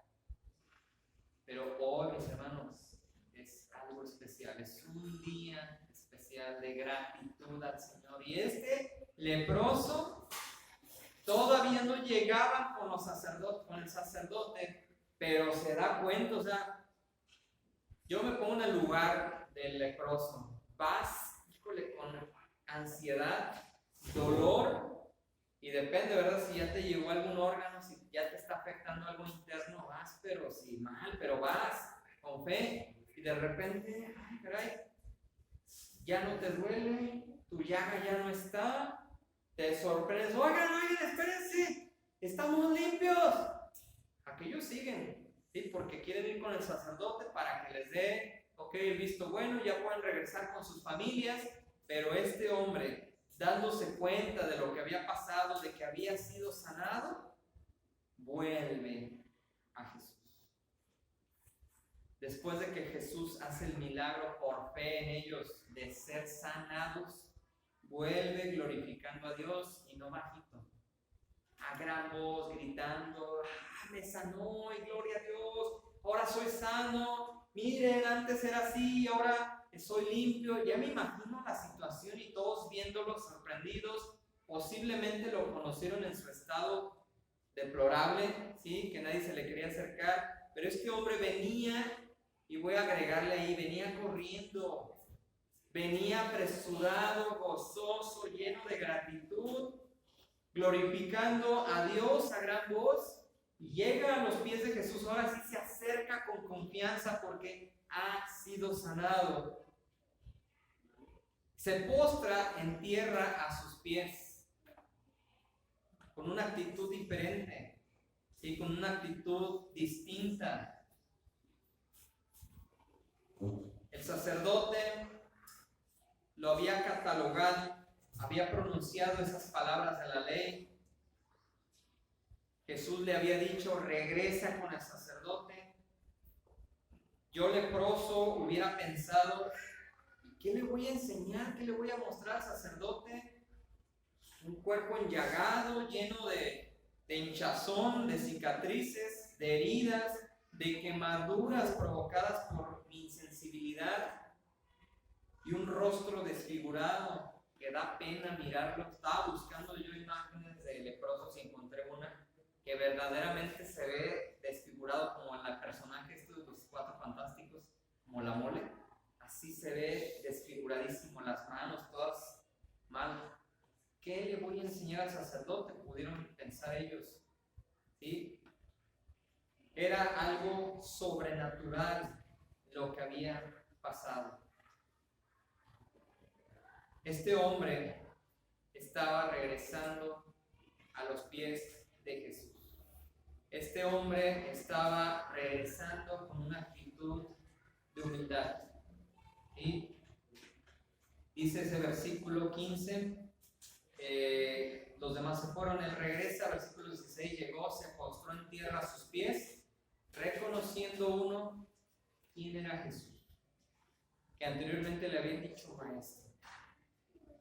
[SPEAKER 3] Pero hoy, mis hermanos, es algo especial. Es un día especial de gratitud al Señor. Y este leproso todavía no llegaban con el sacerdote, pero se da cuenta, o sea, yo me pongo en el lugar del leproso. Vas, híjole, con ansiedad, dolor, y depende, ¿verdad? Si ya te llegó algún órgano, si ya te está afectando algo interno, vas, pero sí mal, pero vas con fe, y de repente, ay, caray, ya no te duele, tu llaga ya no está, te sorprendes, oigan, espérense, estamos limpios. Aquellos siguen, ¿sí? Porque quieren ir con el sacerdote para que les dé, el visto bueno, ya pueden regresar con sus familias, pero este hombre, dándose cuenta de lo que había pasado, de que había sido sanado, vuelve a Jesús. Después de que Jesús hace el milagro por fe en ellos de ser sanados, vuelve glorificando a Dios, y no bajito, a gran voz, gritando, me sanó y gloria a Dios, ahora soy sano, miren, antes era así, ahora soy limpio. Ya me imagino la situación y todos viéndolo sorprendidos, posiblemente lo conocieron en su estado deplorable, ¿sí? Que nadie se le quería acercar, pero este hombre venía, y voy a agregarle ahí, venía corriendo, venía apresurado, gozoso, lleno de gratitud, glorificando a Dios a gran voz, y llega a los pies de Jesús. Ahora sí se acerca con confianza porque ha sido sanado. Se postra en tierra a sus pies, con una actitud diferente, ¿sí? Con una actitud distinta. El sacerdote lo había catalogado, había pronunciado esas palabras de la ley. Jesús le había dicho, regresa con el sacerdote. Yo, leproso, hubiera pensado, ¿qué le voy a enseñar? ¿Qué le voy a mostrar al sacerdote? Un cuerpo enllagado, lleno de hinchazón, de cicatrices, de heridas, de quemaduras provocadas por mi insensibilidad, y un rostro desfigurado que da pena mirarlo. Estaba buscando yo imágenes de leprosos y encontré una que verdaderamente se ve desfigurado, como en el personaje de los Cuatro Fantásticos, como la mole. Así se ve desfiguradísimo, las manos todas mal. ¿Qué le voy a enseñar al sacerdote?, pudieron pensar ellos, ¿sí? Era algo sobrenatural lo que había pasado. Este hombre estaba regresando a los pies de Jesús. Este hombre estaba regresando con una actitud de humildad. ¿Sí? Dice ese versículo 15, los demás se fueron, él regresa, versículo 16, llegó, se postró en tierra a sus pies, reconociendo uno quién era Jesús, que anteriormente le habían dicho maestro.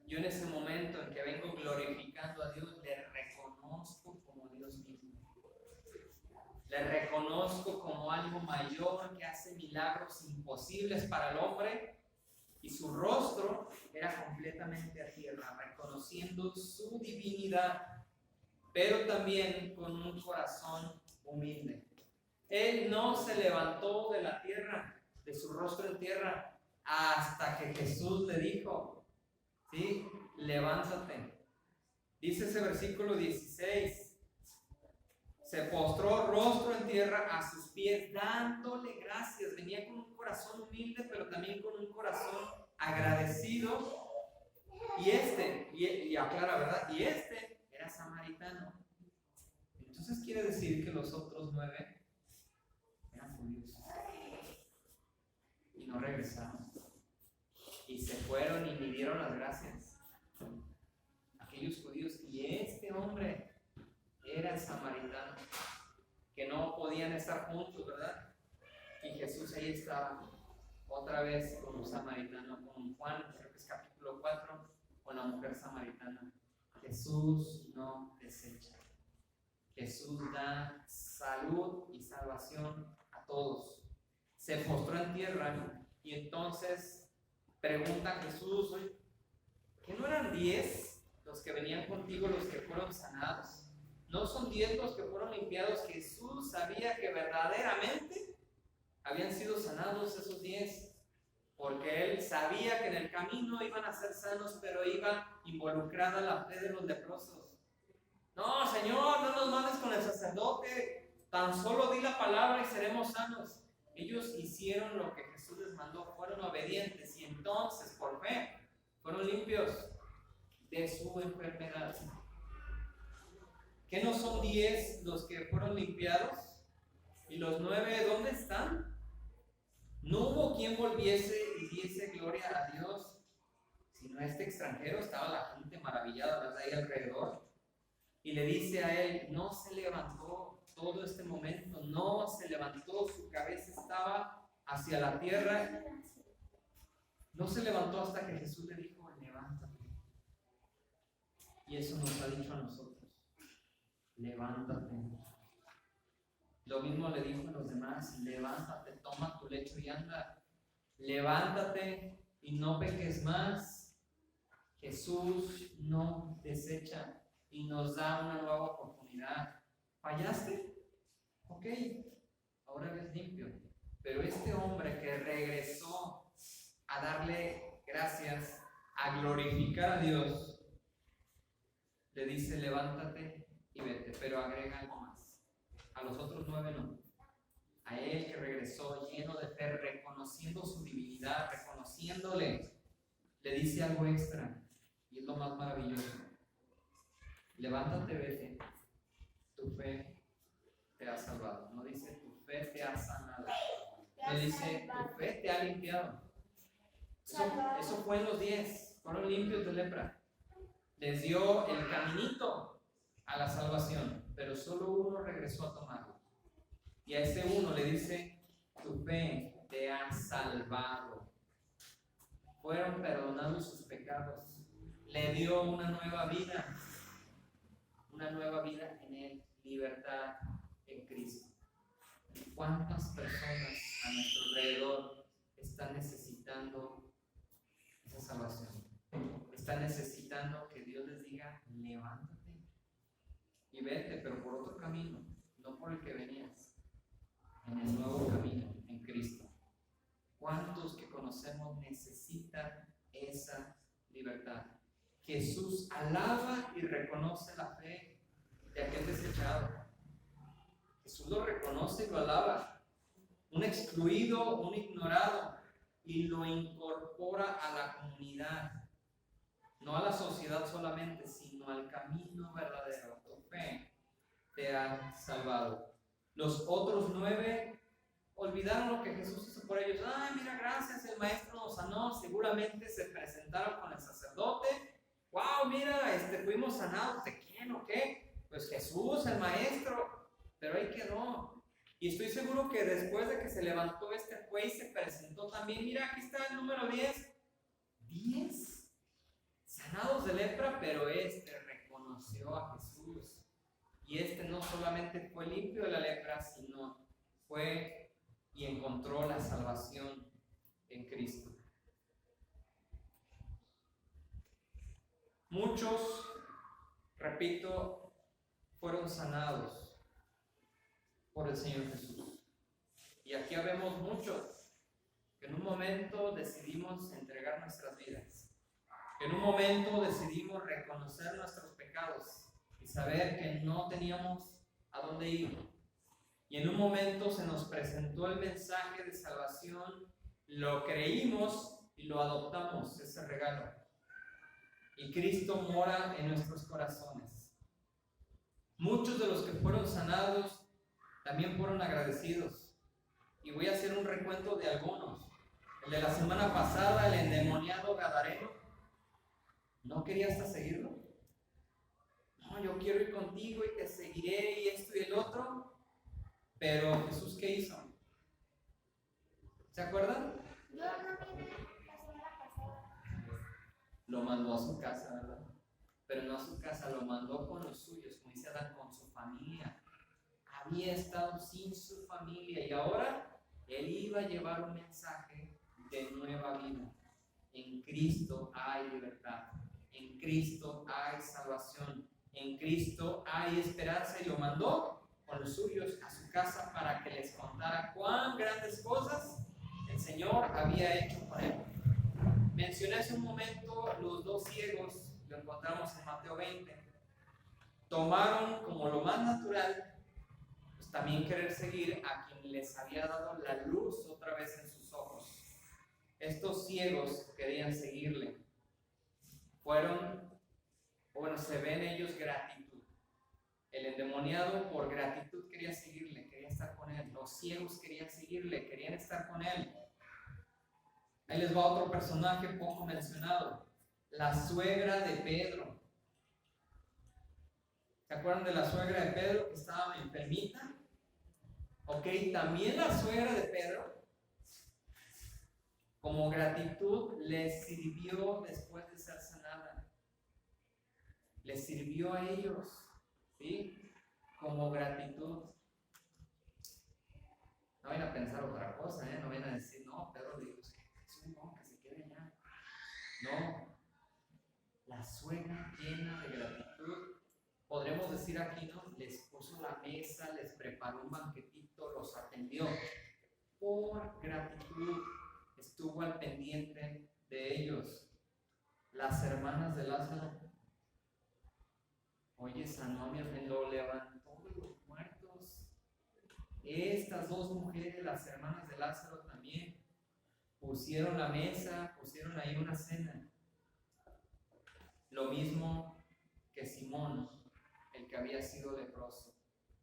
[SPEAKER 3] Yo en ese momento en que vengo glorificando a Dios, le reconozco como Dios mismo. Le reconozco como algo mayor que hace milagros imposibles para el hombre, y su rostro era completamente a tierra, reconociendo su divinidad, pero también con un corazón humilde. Él no se levantó de la tierra, de su rostro en tierra, hasta que Jesús le dijo, ¿sí? Levántate. Dice ese versículo 16, se postró rostro en tierra a sus pies, dándole gracias. Venía con un corazón humilde, pero también con un corazón agradecido. Y aclara, ¿verdad? Y este era samaritano. Entonces quiere decir que los otros 9 eran judíos y no regresaron, y se fueron y ni dieron las gracias aquellos judíos. Y este hombre era el samaritano, que no podían estar juntos, ¿verdad? Y Jesús ahí estaba otra vez con un samaritano, con Juan, creo que es capítulo 4, con la mujer samaritana. Jesús no desecha. Jesús da salud y salvación a todos. Se postró en tierra, y entonces pregunta a Jesús, ¿que no eran 10 los que venían contigo los que fueron sanados? ¿No son 10 los que fueron limpiados? Jesús sabía que verdaderamente habían sido sanados esos 10. porque él sabía que en el camino iban a ser sanos, pero iba involucrada la fe de los leprosos. No, Señor, no nos mandes con el sacerdote, tan solo di la palabra y seremos sanos. Ellos hicieron lo que Jesús les mandó, fueron obedientes y entonces por fe fueron limpios de su enfermedad. ¿Qué no son 10 los que fueron limpiados? ¿Y los 9 dónde están? No hubo quien volviese y diese gloria a Dios, sino este extranjero. Estaba la gente maravillada, ¿verdad? Ahí alrededor. Y le dice a él, no se levantó todo este momento, no se levantó, su cabeza estaba hacia la tierra. No se levantó hasta que Jesús le dijo, levántate. Y eso nos ha dicho a nosotros, levántate. Lo mismo le dijo a los demás, levántate, toma tu lecho y anda. Levántate y no peques más. Jesús no desecha y nos da una nueva oportunidad. ¿Fallaste? Ok, ahora eres limpio. Pero este hombre que regresó a darle gracias, a glorificar a Dios, le dice, levántate y vete, pero agrega algo más. A los otros 9 no. A él que regresó lleno de fe, reconociendo su divinidad, reconociéndole, le dice algo extra, y es lo más maravilloso. Levántate, vete, tu fe te ha salvado. No dice tu fe te ha sanado, no dice tu fe te ha limpiado. Eso fue en los 10, fueron limpios de lepra. Les dio el caminito a la salvación, pero solo uno regresó a tomarlo. Y a ese uno le dice, tu fe te ha salvado. Fueron perdonados sus pecados. Le dio una nueva vida en él, libertad en Cristo. ¿Cuántas personas a nuestro alrededor están necesitando esa salvación? Están necesitando que Dios les diga, levántate y vete, pero por otro camino, no por el que venías, en el nuevo camino, en Cristo. ¿Cuántos que conocemos necesitan esa libertad? Jesús alaba y reconoce la fe de aquel desechado. Jesús lo reconoce y lo alaba. Un excluido, un ignorado, y lo incorpora a la comunidad. No a la sociedad solamente, sino al camino verdadero. Tu fe te ha salvado. Los otros 9 olvidaron lo que Jesús hizo por ellos. Ay, mira, gracias, el maestro nos sanó. Seguramente se presentaron con el sacerdote. Wow, mira, fuimos sanados. ¿De quién o qué? Pues Jesús, el maestro. Pero ahí quedó. Y estoy seguro que después de que se levantó fue y se presentó también. Mira, aquí está el número 10. 10 sanados de lepra, pero reconoció a Jesús. Y no solamente fue limpio de la lepra, sino fue y encontró la salvación en Cristo. Muchos, repito, fueron sanados por el Señor Jesús. Y aquí vemos muchos que en un momento decidimos entregar nuestras vidas. En un momento decidimos reconocer nuestros pecados y saber que no teníamos a dónde ir. Y en un momento se nos presentó el mensaje de salvación, lo creímos y lo adoptamos, ese regalo. Y Cristo mora en nuestros corazones. Muchos de los que fueron sanados también fueron agradecidos. Y voy a hacer un recuento de algunos. El de la semana pasada, el endemoniado gadareno, ¿no quería hasta seguirlo? No, yo quiero ir contigo y te seguiré y esto y el otro. Pero Jesús, ¿qué hizo? ¿Se acuerdan?
[SPEAKER 1] Yo no vine la semana pasada.
[SPEAKER 3] Lo mandó a su casa, ¿verdad? Pero no a su casa, lo mandó con los suyos, como dice Adán, con su familia. Había estado sin su familia y ahora él iba a llevar un mensaje de nueva vida. En Cristo hay libertad. En Cristo hay salvación. En Cristo hay esperanza. Y lo mandó con los suyos a su casa para que les contara cuán grandes cosas el Señor había hecho con él. Mencioné hace un momento los dos ciegos, lo encontramos en Mateo 20. Tomaron como lo más natural, pues también querer seguir a quien les había dado la luz otra vez en sus ojos. Estos ciegos querían seguirle. Se ve en ellos gratitud. El endemoniado por gratitud quería seguirle, quería estar con él. Los ciegos querían seguirle, querían estar con él. Ahí les va otro personaje poco mencionado, la suegra de Pedro. ¿Se acuerdan de la suegra de Pedro que estaba enfermita? Ok, también la suegra de Pedro, como gratitud, les sirvió después de ser sanada. Les sirvió a ellos, ¿sí? Como gratitud. No vayan a pensar otra cosa, no vayan a decir, no, Pedro dijo, es un don que se quede allá. No, la suegra llena de gratitud, podremos decir aquí, ¿no? Les puso la mesa, les preparó un banquetito, los atendió. Por gratitud estuvo al pendiente de ellos. Las hermanas de Lázaro, oye, sanó a mi hermano, lo levantó de los muertos. Estas dos mujeres, las hermanas de Lázaro, también pusieron la mesa, pusieron ahí una cena. Lo mismo que Simón, el que había sido leproso.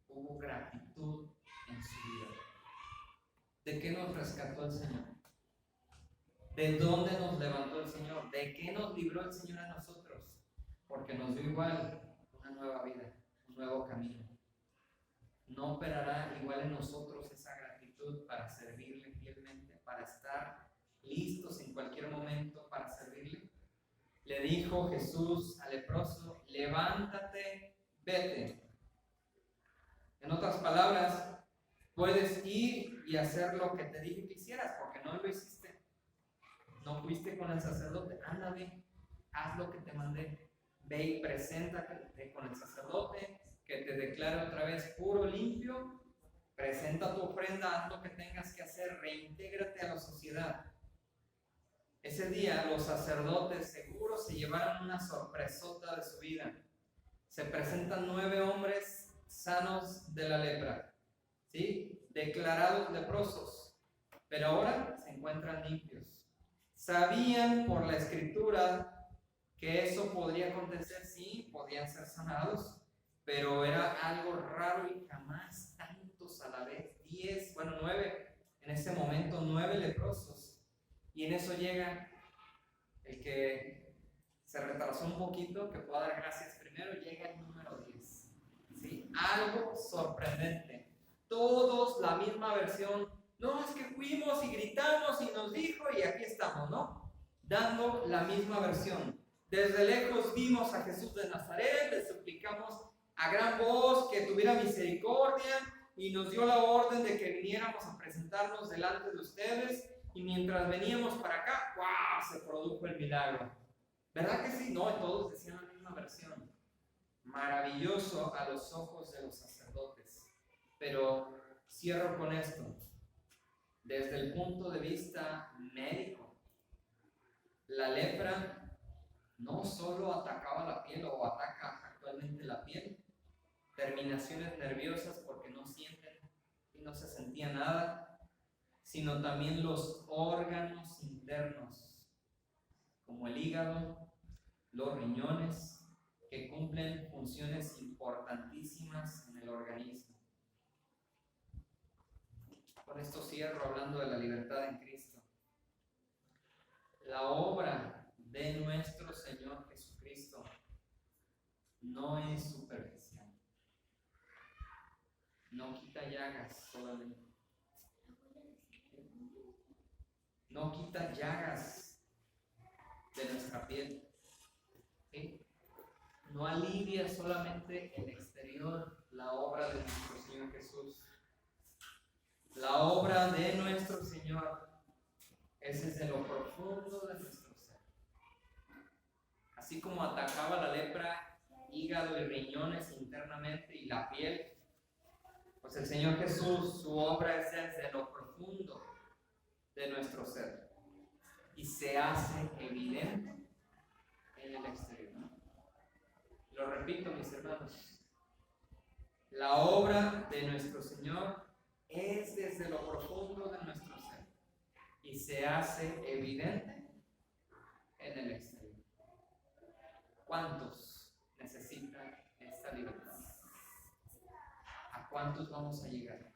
[SPEAKER 3] Hubo gratitud en su vida. ¿De qué nos rescató el Señor? ¿De dónde nos levantó el Señor? ¿De qué nos libró el Señor a nosotros? Porque nos dio igual una nueva vida, un nuevo camino. No operará igual en nosotros esa gratitud para servirle fielmente, para estar listos en cualquier momento para servirle. Le dijo Jesús al leproso, levántate, vete. En otras palabras, puedes ir y hacer lo que te dije que hicieras, porque no lo hiciste. No fuiste con el sacerdote, anda, ve, haz lo que te mandé. Ve y preséntate con el sacerdote, que te declare otra vez puro, limpio. Presenta tu ofrenda, haz lo que tengas que hacer, reintégrate a la sociedad. Ese día los sacerdotes seguros se llevaron una sorpresota de su vida. Se presentan 9 hombres sanos de la lepra, ¿sí? Declarados leprosos, pero ahora se encuentran limpios. Sabían por la escritura que eso podría acontecer, sí, podían ser sanados, pero era algo raro y jamás tantos a la vez. 9, en ese momento 9 leprosos. Y en eso llega el que se retrasó un poquito, que pueda dar gracias primero, llega el número 10. ¿Sí? Algo sorprendente. Todos la misma versión. No, es que fuimos y gritamos y nos dijo y aquí estamos, ¿no? Dando la misma versión. Desde lejos vimos a Jesús de Nazaret, le suplicamos a gran voz que tuviera misericordia y nos dio la orden de que viniéramos a presentarnos delante de ustedes. Y mientras veníamos para acá, ¡wow!, se produjo el milagro. ¿Verdad que sí? No, todos decían la misma versión. Maravilloso a los ojos de los sacerdotes. Pero cierro con esto. Desde el punto de vista médico, la lepra no solo atacaba la piel o ataca actualmente la piel, terminaciones nerviosas porque no sienten y no se sentía nada, sino también los órganos internos, como el hígado, los riñones, que cumplen funciones importantísimas en el organismo. Con esto cierro hablando de la libertad en Cristo. La obra de nuestro Señor Jesucristo no es superficial. No quita llagas solamente. No quita llagas de nuestra piel. ¿Sí? No alivia solamente el exterior, la obra de nuestro Señor Jesús. La obra de nuestro Señor es desde lo profundo de nuestro ser. Así como atacaba la lepra, hígado y riñones internamente y la piel, pues el Señor Jesús, su obra es desde lo profundo. de nuestro ser y se hace evidente en el exterior. Lo repito, mis hermanos, la obra de nuestro Señor es desde lo profundo de nuestro ser y se hace evidente en el exterior. ¿Cuántos necesitan esta libertad? ¿A cuántos vamos a llegar?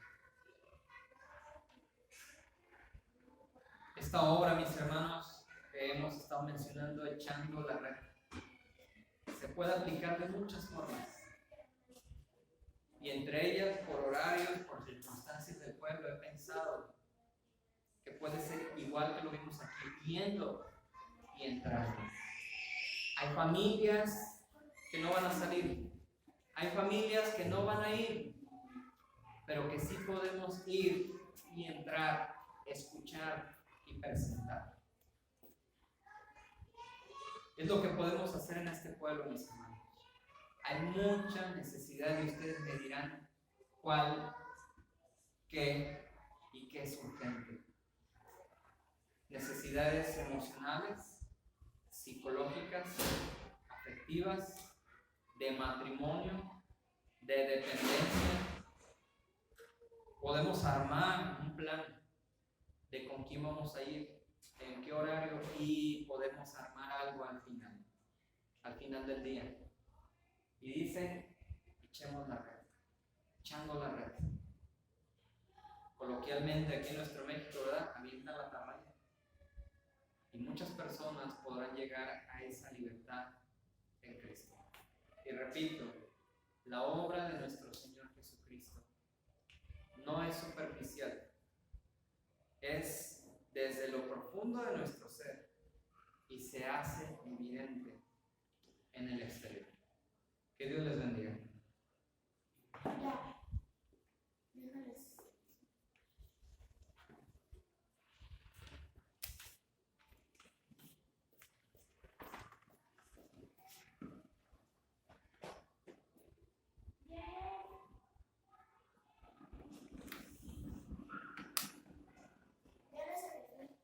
[SPEAKER 3] Esta obra, mis hermanos, que hemos estado mencionando, echando la red, se puede aplicar de muchas formas. Y entre ellas, por horarios, por circunstancias del pueblo, he pensado que puede ser igual que lo vimos aquí, viendo y entrando. Hay familias que no van a salir, hay familias que no van a ir, pero que sí podemos ir y entrar, escuchar y presentar. Es lo que podemos hacer en este pueblo, mis hermanos. Hay mucha necesidad y ustedes me dirán cuál, qué y qué es urgente. Necesidades emocionales, psicológicas, afectivas, de matrimonio, de dependencia. Podemos armar un plan de con quién vamos a ir, en qué horario, y podemos armar algo al final del día. Y dicen, echemos la red, echando la red. Coloquialmente aquí en nuestro México, ¿verdad? Avienta la atarraya. Y muchas personas podrán llegar a esa libertad en Cristo. Y repito, la obra de nuestro Señor Jesucristo no es superficial, es desde lo profundo de nuestro ser y se hace evidente en el exterior. Que Dios les bendiga.
[SPEAKER 1] Ya. Déjales. Ya les arreglé.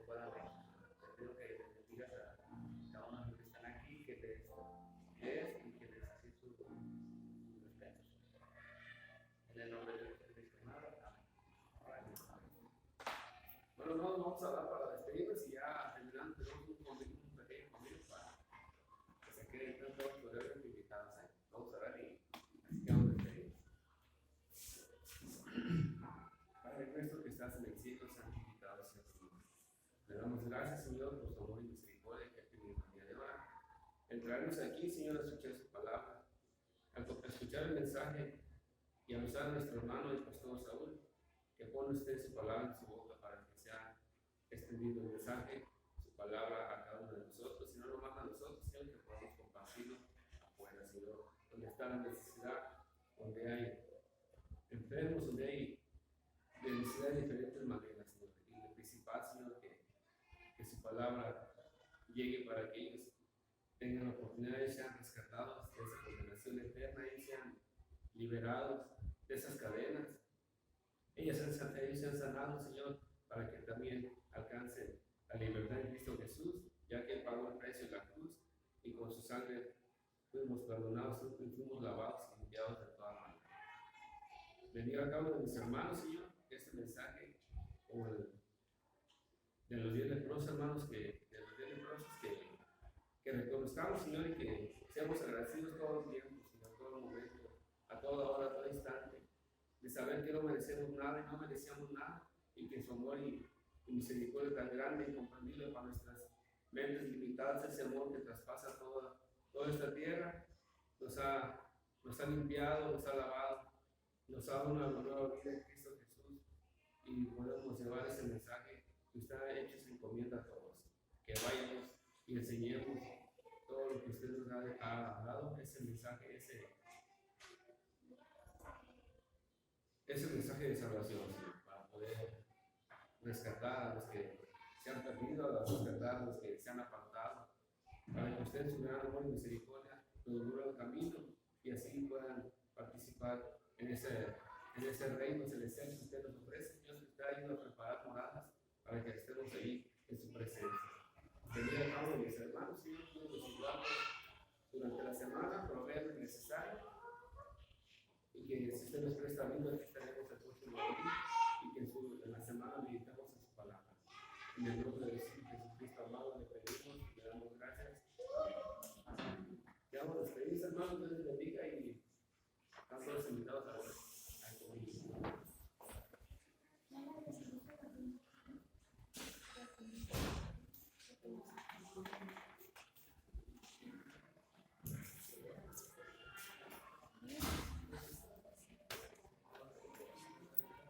[SPEAKER 3] puedan venir. Te pido que les bendigas a cada uno de los que están aquí, que les des y que les haces sus respetos. En el nombre de Cristo, amén.
[SPEAKER 2] Bueno, no, vamos a dar para despedirnos y ya terminando tenemos un pequeño convivio para que se queden todos los pobres invitados. Vamos a ver y así que vamos a despedirnos. Padre nuestro que estás en el cielo, santificado sea tu nombre. Le damos gracias, Señor, por tu amor y misericordia que has tenido el día de hoy. El traernos aquí, Señor, a escuchar su palabra, al escuchar el mensaje y a usar a nuestro hermano el pastor Saúl, que pone usted su palabra en su boca para que sea extendido el mensaje, su palabra a cada uno de nosotros, y no nomás a nosotros, Señor, que podamos compartirlo afuera, Señor, donde está la necesidad, donde hay enfermos, donde hay necesidad de diferentes maneras, Señor. Y lo principal, Señor, que su palabra llegue para que ellos tengan la oportunidad de ser rescatados de esa condenación eterna y sean liberados de esas cadenas. Ellos sean sanados, Señor, para que también alcancen la libertad en Cristo Jesús, ya que Él pagó el precio en la cruz y con su sangre fuimos perdonados y fuimos lavados y limpiados de toda maldad. Bendiga a cada uno de mis hermanos, Señor, que este mensaje, como el de los 10 leprosos, hermanos, que reconozcamos, Señor, y que seamos agradecidos todo el tiempo, Señor, todo el momento, a toda hora, a todo instante, de saber que no merecemos nada y no merecíamos nada, y que su amor y misericordia tan grande e incomprendible para nuestras mentes limitadas, ese amor que traspasa toda esta tierra, nos ha limpiado, nos ha lavado, nos ha dado una nueva vida en Cristo Jesús, y podemos llevar ese mensaje que usted ha hecho, se encomienda a todos, que vayamos y enseñemos todo lo que usted nos ha dado, ese mensaje, ese mensaje de salvación, Señor, para poder rescatar a los que se han perdido, a rescatar a los que se han apartado, para que usted en su gran amor y misericordia nos dure el camino y así puedan participar en ese reino celestial que usted nos ofrece. Dios nos está ayudando a preparar moradas para que estemos ahí en su presencia. Bendiga a cada uno de mis hermanos, Señor, que nos ayudamos durante la semana, proveer lo necesario, y que si usted nos presta vida, aquí estaremos el próximo día, y que en la semana meditemos en su palabra. En el nombre de Jesucristo amado, le pedimos y le damos gracias. Amén. Ya vamos a despedirnos, hermanos, Dios les bendiga y están todos invitados a